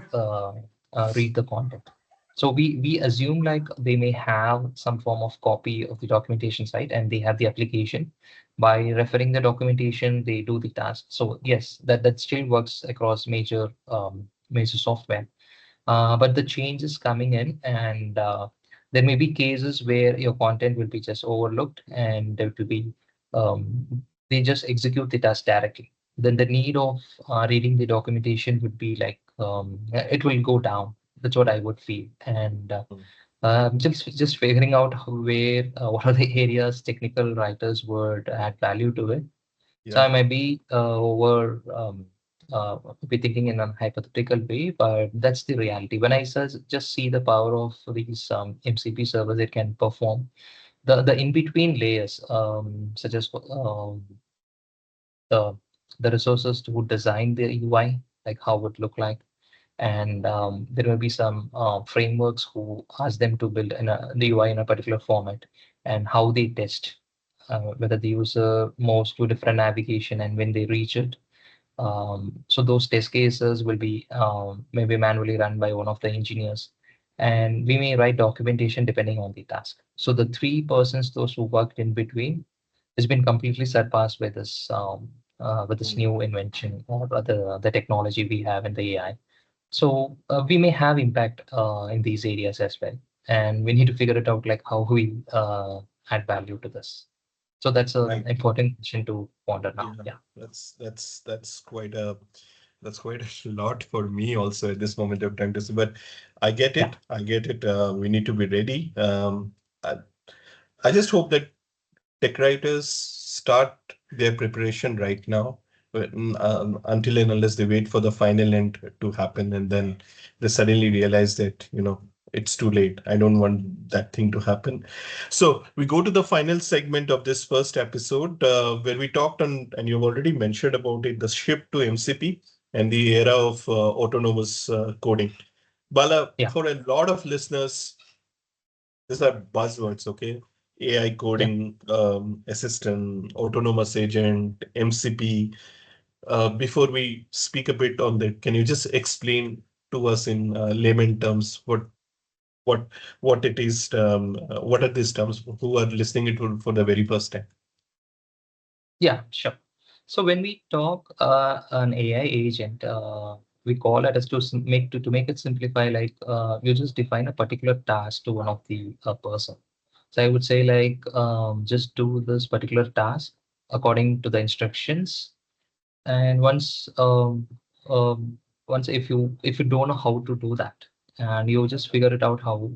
S2: read the content? So we assume like they may have some form of copy of the documentation site and they have the application. By referring the documentation, they do the task. So yes, that still works across major software. But the change is coming in, and there may be cases where your content will be just overlooked, and there will be they just execute the task directly. Then the need of reading the documentation would be like it will go down. That's what I would feel. And
S1: mm.
S2: just figuring out where what are the areas technical writers would add value to it. So
S1: Yeah.
S2: I might be be thinking in a hypothetical way, but that's the reality. When I just see the power of these MCP servers, it can perform the in between layers, such as the the resources to design the UI, like how it would look like, and there will be some frameworks who ask them to build the UI in a particular format, and how they test whether the user moves to different navigation and when they reach it. So those test cases will be maybe manually run by one of the engineers, and we may write documentation depending on the task. So the three persons, those who worked in between, has been completely surpassed with this
S1: Mm.
S2: new invention or the technology we have in the AI. So we may have impact in these areas as well, and we need to figure it out like how we add value to this. So that's an
S1: Right.
S2: important question to ponder now.
S1: Yeah.
S2: Yeah,
S1: That's quite a lot for me also at this moment of time to see. But I get
S2: yeah,
S1: it. I get it. We need to be ready. I, I just hope that tech writers start their preparation right now, until and unless they wait for the final end to happen, and then they suddenly realize that, it's too late. I don't want that thing to happen. So we go to the final segment of this first episode, where we talked on, and you've already mentioned about it, the shift to MCP and the era of autonomous coding. Bala,
S2: yeah,
S1: for a lot of listeners, these are buzzwords, okay? AI
S2: yeah.
S1: coding, assistant, autonomous agent, MCP. Before we speak a bit on that, can you just explain to us in layman terms what what it is? What are these terms who are listening it for the very first time?
S2: Yeah, sure. So when we talk an AI agent, we call it as to to make it simplify. Like you just define a particular task to one of the person. So I would say like just do this particular task according to the instructions, and um, once if you don't know how to do that, and you just figure it out how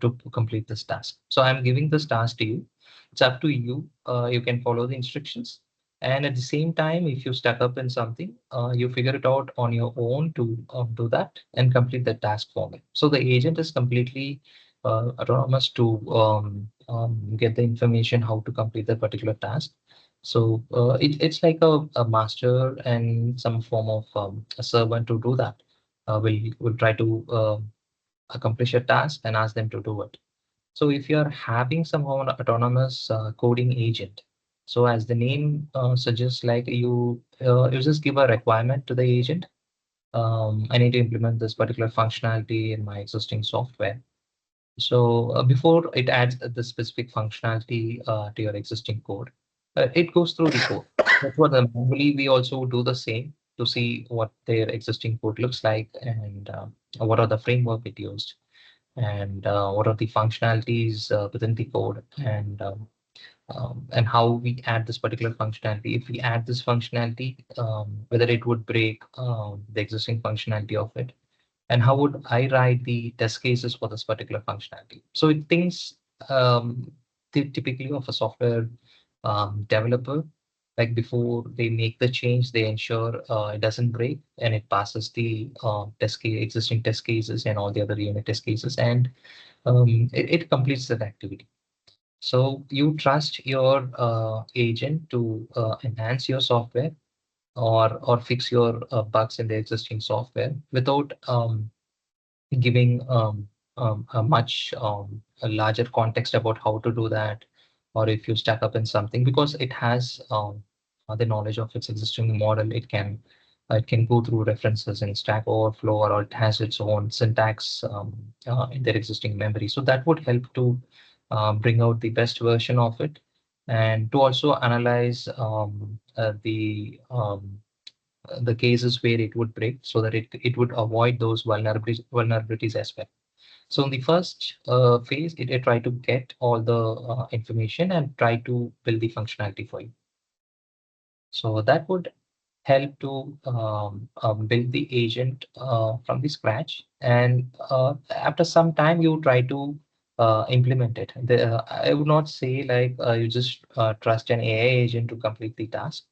S2: to complete this task. So I'm giving this task to you. It's up to you. You can follow the instructions, and at the same time, if you stuck up in something, you figure it out on your own to do that and complete the task for me. So the agent is completely autonomous to get the information how to complete that particular task. So it's like a master and some form of a servant to do that. Will try to accomplish a task and ask them to do it. So if you're having some autonomous coding agent, so as the name suggests, like you just give a requirement to the agent. I need to implement this particular functionality in my existing software. So before it adds the specific functionality to your existing code, it goes through the code. That's what manually we also do the same to see what their existing code looks like, and what are the framework it used, and what are the functionalities within the code, and how we add this particular functionality. If we add this functionality, whether it would break the existing functionality of it, and how would I write the test cases for this particular functionality. So it thinks typically of a software developer. Like before they make the change, they ensure it doesn't break and it passes the existing test cases and all the other unit test cases, and it completes that activity. So you trust your agent to enhance your software, or fix your bugs in the existing software without giving a much a larger context about how to do that, or if you stack up in something, because it has the knowledge of its existing model. It can go through references in Stack Overflow, or it has its own syntax in their existing memory. So that would help to bring out the best version of it, and to also analyze the cases where it would break, so that it would avoid those vulnerabilities as well. So in the first phase, it try to get all the information and try to build the functionality for you. So that would help to build the agent from the scratch. And after some time, you try to implement it. I would not say like you just trust an AI agent to complete the task.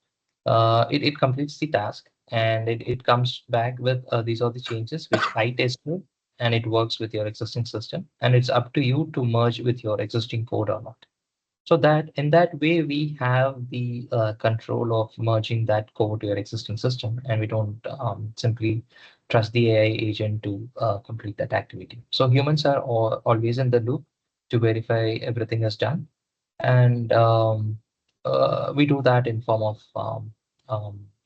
S2: It completes the task, and it comes back with these are the changes which I tested, and it works with your existing system. And it's up to you to merge with your existing code or not. So that in that way, we have the control of merging that code to your existing system, and we don't simply trust the AI agent to complete that activity. So humans are always in the loop to verify everything is done, and we do that in form of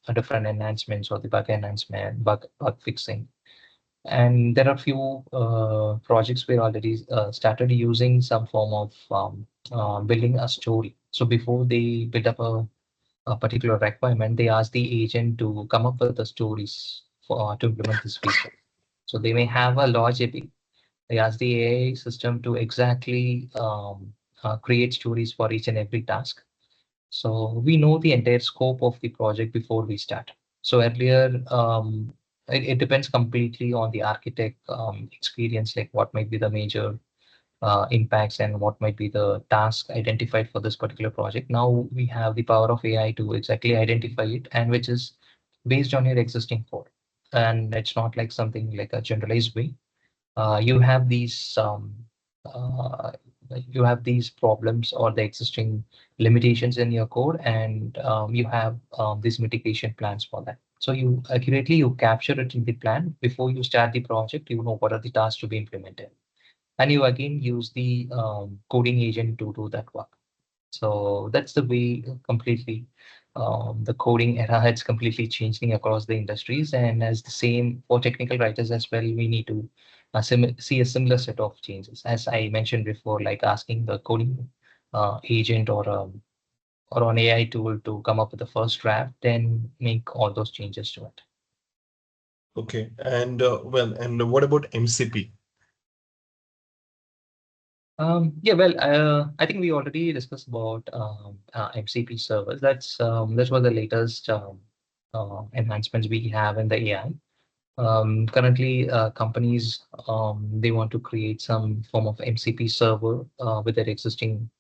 S2: a different enhancements, or the bug enhancement, bug fixing. And there are few projects we already started using some form of building a story. So before they build up a particular requirement, they ask the agent to come up with the stories for to implement this feature. So they may have a large AP. They ask the AI system to exactly create stories for each and every task. So we know the entire scope of the project before we start. So earlier, it depends completely on the architect experience, like what might be the major impacts and what might be the task identified for this particular project. Now we have the power of AI to exactly identify it, and which is based on your existing code. And it's not like something like a generalized way. You have uh, these problems or the existing limitations in your code, and you have these mitigation plans for that. So you accurately you capture it in the plan before you start the project. You know what are the tasks to be implemented, and you again use the coding agent to do that work. So that's the way completely the coding era has completely changing across the industries. And as the same for technical writers as well, we need to see a similar set of changes. As I mentioned before, like asking the coding agent or an AI tool to come up with the first draft, then make all those changes to it.
S1: Okay. And and what about MCP?
S2: Yeah, well, I think we already discussed about MCP servers. That's what the latest enhancements we have in the AI. Currently, companies they want to create some form of MCP server with their existing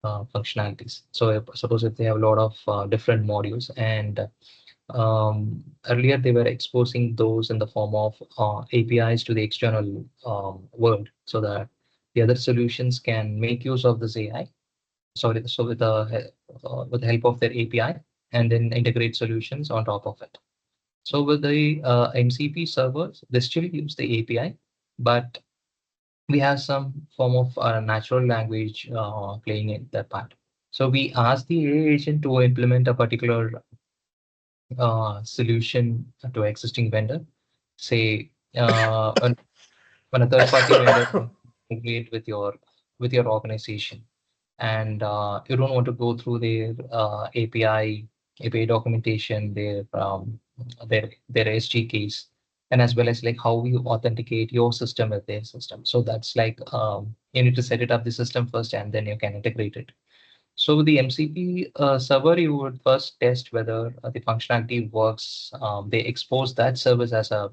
S2: functionalities. So, suppose if they have a lot of different modules, and earlier they were exposing those in the form of APIs to the external world, so that the other solutions can make use of this AI. So with the help of their API, and then integrate solutions on top of it. So with the MCP servers, they still use the API, but we have some form of natural language playing in that part. So we ask the AI agent to implement a particular solution to existing vendor. Say when a third party vendor integrate with your organization, and you don't want to go through their API documentation, their SDKs, and as well as like how you authenticate your system with their system. So that's like you need to set it up the system first, and then you can integrate it. So with the MCP server, you would first test whether the functionality works. They expose that service as a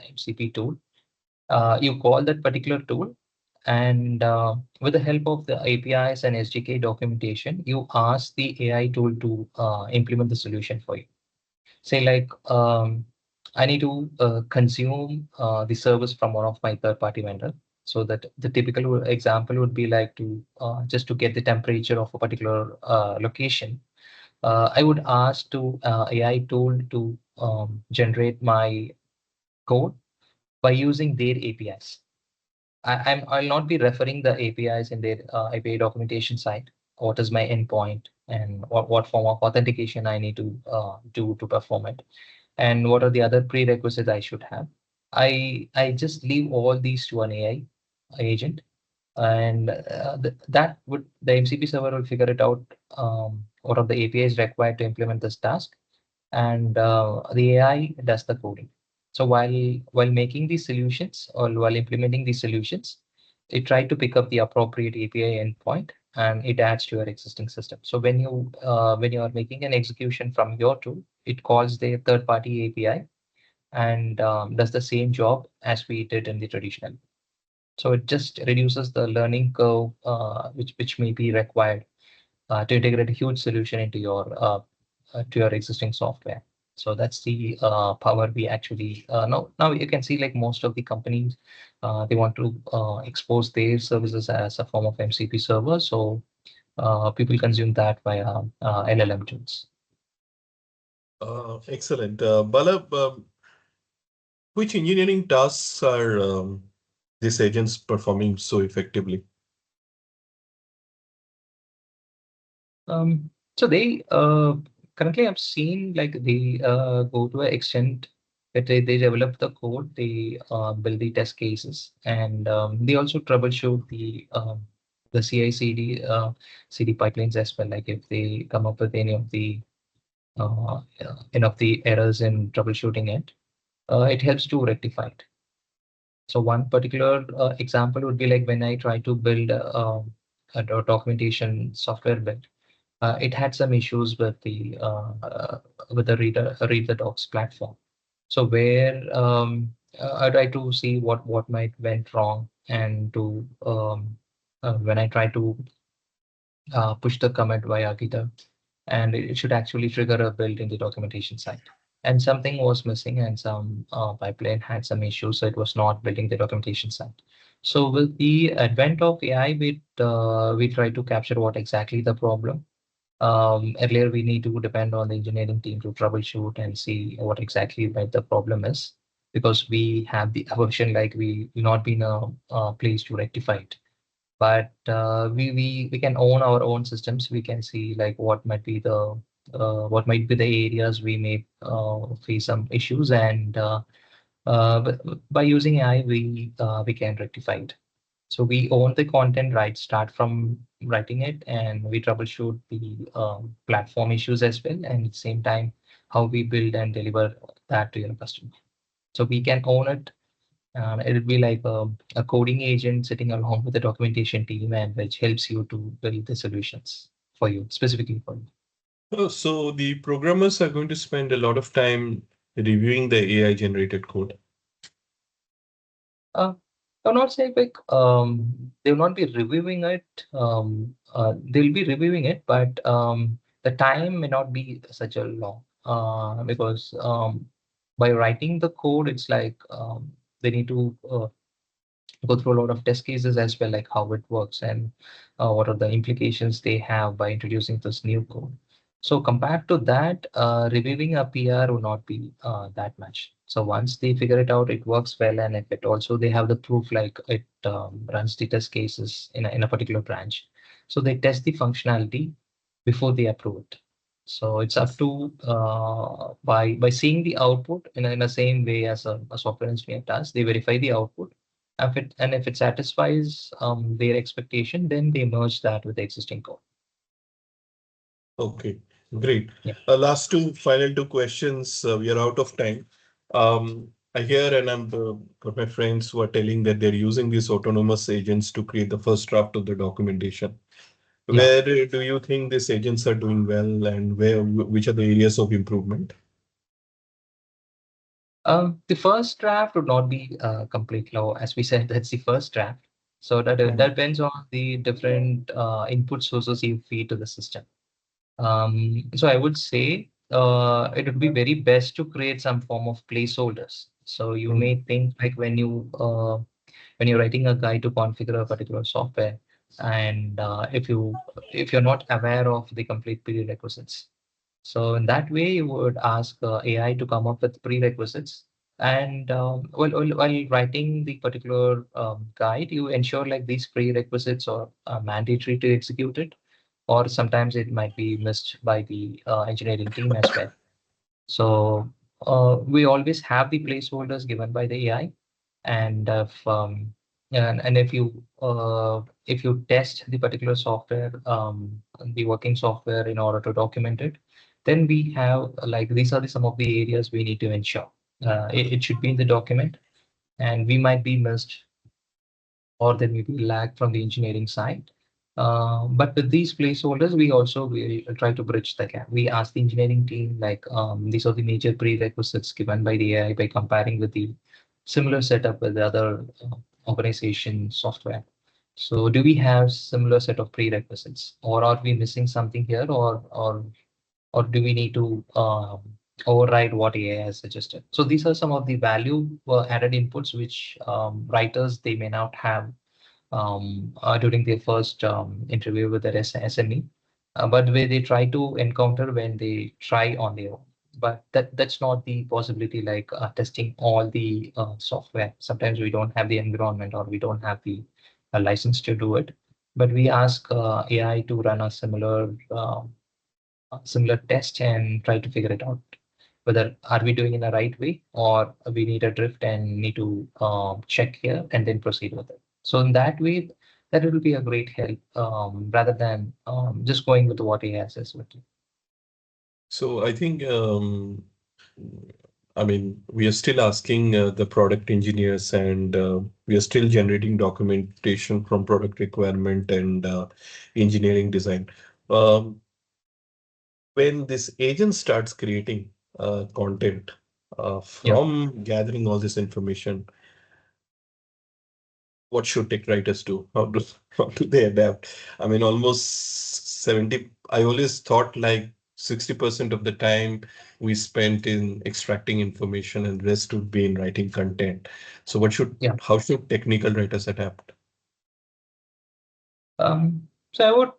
S2: MCP tool. You call that particular tool, and with the help of the APIs and SDK documentation, you ask the AI tool to implement the solution for you. Say like I need to consume the service from one of my third party vendor. So that the typical example would be like to just to get the temperature of a particular location. I would ask to AI tool to generate my code by using their APIs. I'll not be referring the APIs in their API documentation side. What is my endpoint and what form of authentication I need to do to perform it, and what are the other prerequisites I should have. I just leave all these to an AI agent, and that would the MCP server will figure it out. What are the APIs required to implement this task, and the AI does the coding. So while making these solutions or while implementing these solutions, it tried to pick up the appropriate API endpoint and it adds to your existing system. So when you are making an execution from your tool, it calls the third-party API and does the same job as we did in the traditional. So it just reduces the learning curve, which may be required to integrate a huge solution into your to your existing software. So that's the power we actually now you can see like most of the companies they want to expose their services as a form of MCP server. So people consume that via LLM tools.
S1: Excellent. Bala, which engineering tasks are these agents performing so effectively?
S2: So they currently I've seen like they go to an extent that they develop the code, they build the test cases, and they also troubleshoot the CI/CD CD pipelines as well. Like if they come up with any of the errors in troubleshooting it, it helps to rectify it. So one particular example would be like when I try to build a documentation software build, it had some issues with the read the docs platform. So where I try to see what might went wrong, and to when I try to push the commit via GitHub, and it should actually trigger a build in the documentation side. And something was missing, and some pipeline had some issues, so it was not building the documentation side. So with the advent of AI, we try to capture what exactly the problem. Earlier, we need to depend on the engineering team to troubleshoot and see what exactly what the problem is, because we have the version like we will not be in a place to rectify it. But we can own our own systems. We can see like what might be the areas we may face some issues, and by using AI, we can rectify it. So we own the content, right? Start from writing it, and we troubleshoot the platform issues as well, and at the same time, how we build and deliver that to your customer. So we can own it. It'll be like a coding agent sitting along with the documentation team, and which helps you to build the solutions for you, specifically for you.
S1: Oh, so the programmers are going to spend a lot of time reviewing the AI generated code.
S2: Uh, I'll not say like they will not be reviewing it. They'll be reviewing it, but the time may not be such a long because by writing the code, it's like they need to go through a lot of test cases as well, like how it works and what are the implications they have by introducing this new code. So compared to that, reviewing a PR would not be that much. So once they figure it out, it works well, and if it also they have the proof, like it runs the test cases in a particular branch, so they test the functionality before they approve it. So it's up to by seeing the output in the same way as a software engineer does. They verify the output. If it satisfies their expectation, then they merge that with the existing code.
S1: Okay, great.
S2: Yeah.
S1: Last two, final two questions. We are out of time. I hear and I'm got my friends who are telling that they're using these autonomous agents to create the first draft of the documentation.
S2: Yeah.
S1: Where do you think these agents are doing well, and which are the areas of improvement?
S2: The first draft would not be complete law, as we said. That's the first draft. So that
S1: Mhm.
S2: depends on the different input sources you feed to the system. So I would say it would be very best to create some form of placeholders. So you
S1: Mhm.
S2: may think like when you're writing a guide to configure a particular software, and if you're not aware of the complete prerequisites, so in that way, you would ask AI to come up with prerequisites. And while writing the particular guide, you ensure like these prerequisites are mandatory to execute it, or sometimes it might be missed by the engineering team as well. So we always have the placeholders given by the AI, and and if you test the particular software, the working software in order to document it, then we have like these are some of the areas we need to ensure. It should be in the document, and we might be missed or there may be lag from the engineering side. But with these placeholders, we try to bridge the gap. We ask the engineering team like these are the major prerequisites given by the AI by comparing with the similar setup with the other organization software. So do we have similar set of prerequisites, or are we missing something here, or do we need to override what AI has suggested? So these are some of the value added inputs which writers they may not have during their first interview with their SME, but where they try to encounter when they try on their own. But that's not the possibility like testing all the software. Sometimes we don't have the environment or we don't have the license to do it. But we ask AI to run a similar test and try to figure it out whether are we doing in the right way or we need a drift and need to check here and then proceed with it. So in that way, that will be a great help rather than just going with what AI says.
S1: So I think, I mean, we are still asking the product engineers, and we are still generating documentation from product requirement and engineering design. Um, when this agent starts creating content
S2: Yeah.
S1: from gathering all this information, what should tech writers do? How do they adapt? I mean, almost 70, I always thought like 60% of the time we spent in extracting information and rest would be in writing content. So
S2: Yeah.
S1: how should technical writers adapt?
S2: So I would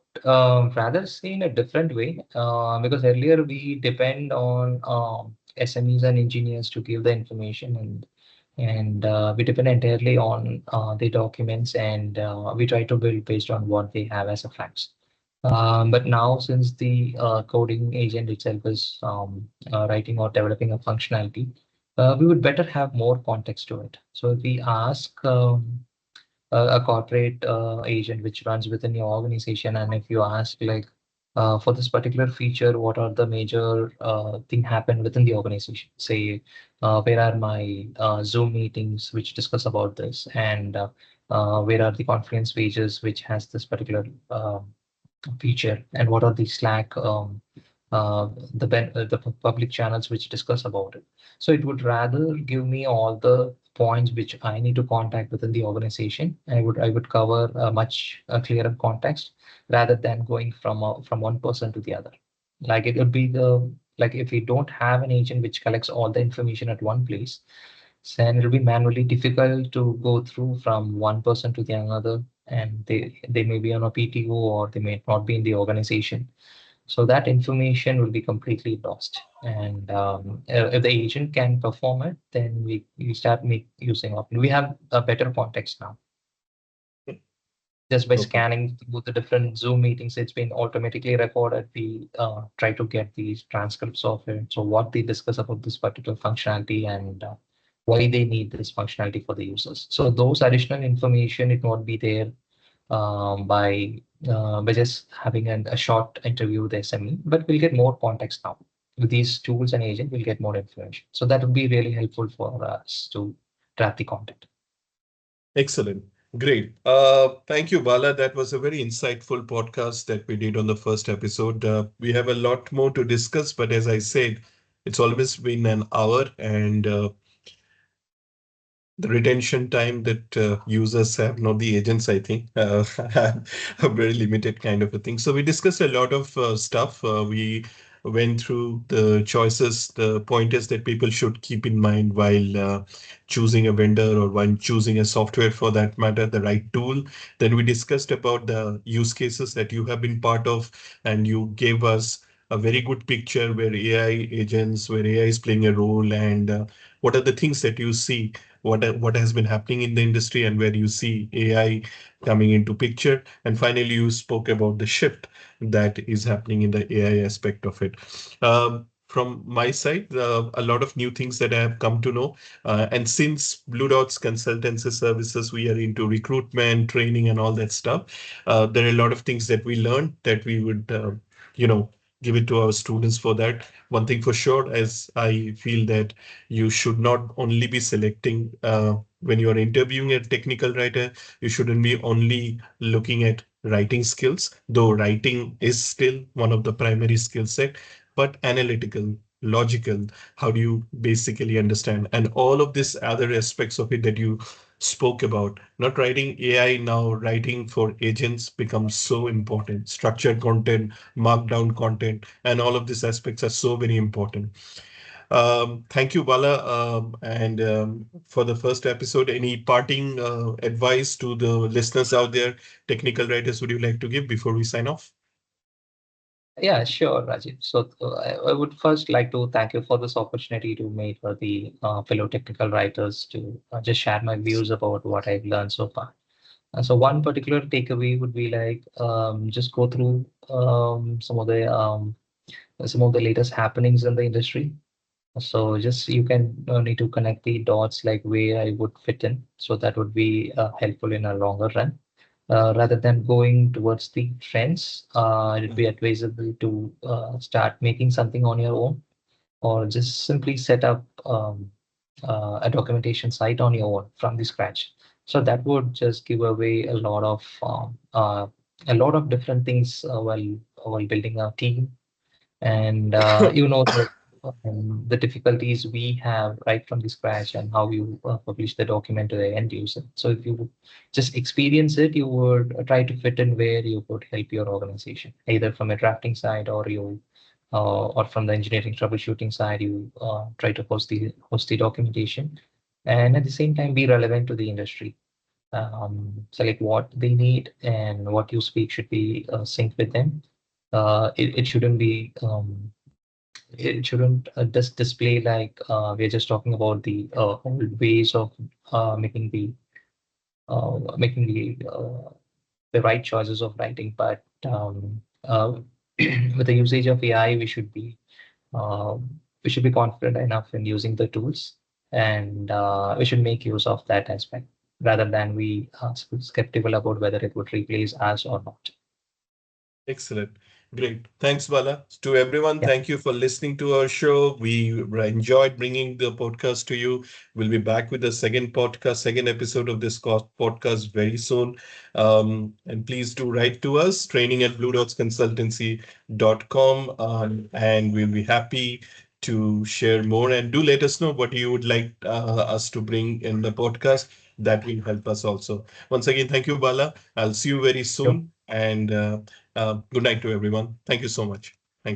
S2: rather say in a different way because earlier we depend on SMEs and engineers to give the information and we depend entirely on the documents and we try to build based on what they have as a facts. But now since the coding agent itself is writing or developing a functionality, we would better have more context to it. So if we ask a corporate agent which runs within your organization, and if you ask like for this particular feature what are the major thing happen within the organization, say where are my Zoom meetings which discuss about this, and where are the conference pages which has this particular feature, and what are the Slack uh, the public channels which discuss about it. So it would rather give me all the points which I need to contact within the organization. I would cover a much clearer context rather than going from one person to the other. Like it would be the like if we don't have an agent which collects all the information at one place, then it'll be manually difficult to go through from one person to the another, and they may be on a PTO or they may not be in the organization. So that information will be completely lost. And if the agent can perform it, then we start using of. We have a better context now just by
S1: Okay.
S2: scanning through the different Zoom meetings. It's been automatically recorded. We try to get these transcripts of it. So what they discuss about this particular functionality and why they need this functionality for the users. So those additional information, it won't be there by just having a short interview with the SME, but we'll get more context now. With these tools and agent, we'll get more information. So that would be really helpful for us to track the content.
S1: Excellent. Great. Thank you, Bala. That was a very insightful podcast that we did on the first episode. We have a lot more to discuss, but as I said, it's always been an hour, and the retention time that users have, not the agents, I think, a very limited kind of a thing. So we discussed a lot of stuff. We went through the choices, the pointers that people should keep in mind while choosing a vendor or when choosing a software for that matter, the right tool. Then we discussed about the use cases that you have been part of, and you gave us a very good picture where AI agents, where AI is playing a role, and what are the things that you see, what has been happening in the industry, and where you see AI coming into picture. And finally, you spoke about the shift that is happening in the AI aspect of it. From my side, a lot of new things that I have come to know. And since Blue Dot's consultancy services, we are into recruitment, training, and all that stuff. There are a lot of things that we learned that we would, you know, give it to our students for that. One thing for sure, as I feel that you should not only be selecting when you are interviewing a technical writer, you shouldn't be only looking at writing skills, though writing is still one of the primary skill set, but analytical, logical, how do you basically understand, and all of these other aspects of it that you spoke about. Not writing AI now, writing for agents becomes so important. Structured content, markdown content, and all of these aspects are so very important. Thank you, Bala. And for the first episode, any parting advice to the listeners out there, technical writers, would you like to give before we sign off?
S2: Yeah, sure, Rajiv. So I would first like to thank you for this opportunity to meet for the fellow technical writers to just share my views about what I've learned so far. So one particular takeaway would be like just go through some of the latest happenings in the industry. So just you can need to connect the dots like where I would fit in. So that would be helpful in a longer run. Rather than going towards the trends, it'd be advisable to start making something on your own, or just simply set up a documentation site on your own from the scratch. So that would just give away a lot of different things while building a team. And the difficulties we have right from the scratch, and how you publish the document to the end user. So if you just experience it, you would try to fit in where you could help your organization, either from a drafting side, or from the engineering troubleshooting side. You try to host the documentation, and at the same time be relevant to the industry. Select what they need, and what you speak should be synced with them. It shouldn't be it shouldn't just display like we're just talking about the old ways of making the right choices of writing, but with the usage of AI, we should be confident enough in using the tools, and we should make use of that aspect rather than we skeptical about whether it would replace us or not.
S1: Excellent. Great. Thanks, Bala. To everyone,
S2: Yeah,
S1: thank you for listening to our show. We enjoyed bringing the podcast to you. We'll be back with the second podcast, second episode of this podcast very soon. And please do write to us, training at bluedotsconsultancy.com. And we'll be happy to share more. And do let us know what you would like us to bring in the podcast. That will help us also. Once again, thank you, Bala. I'll see you very
S2: sure.
S1: soon. And good night to everyone. Thank you so much.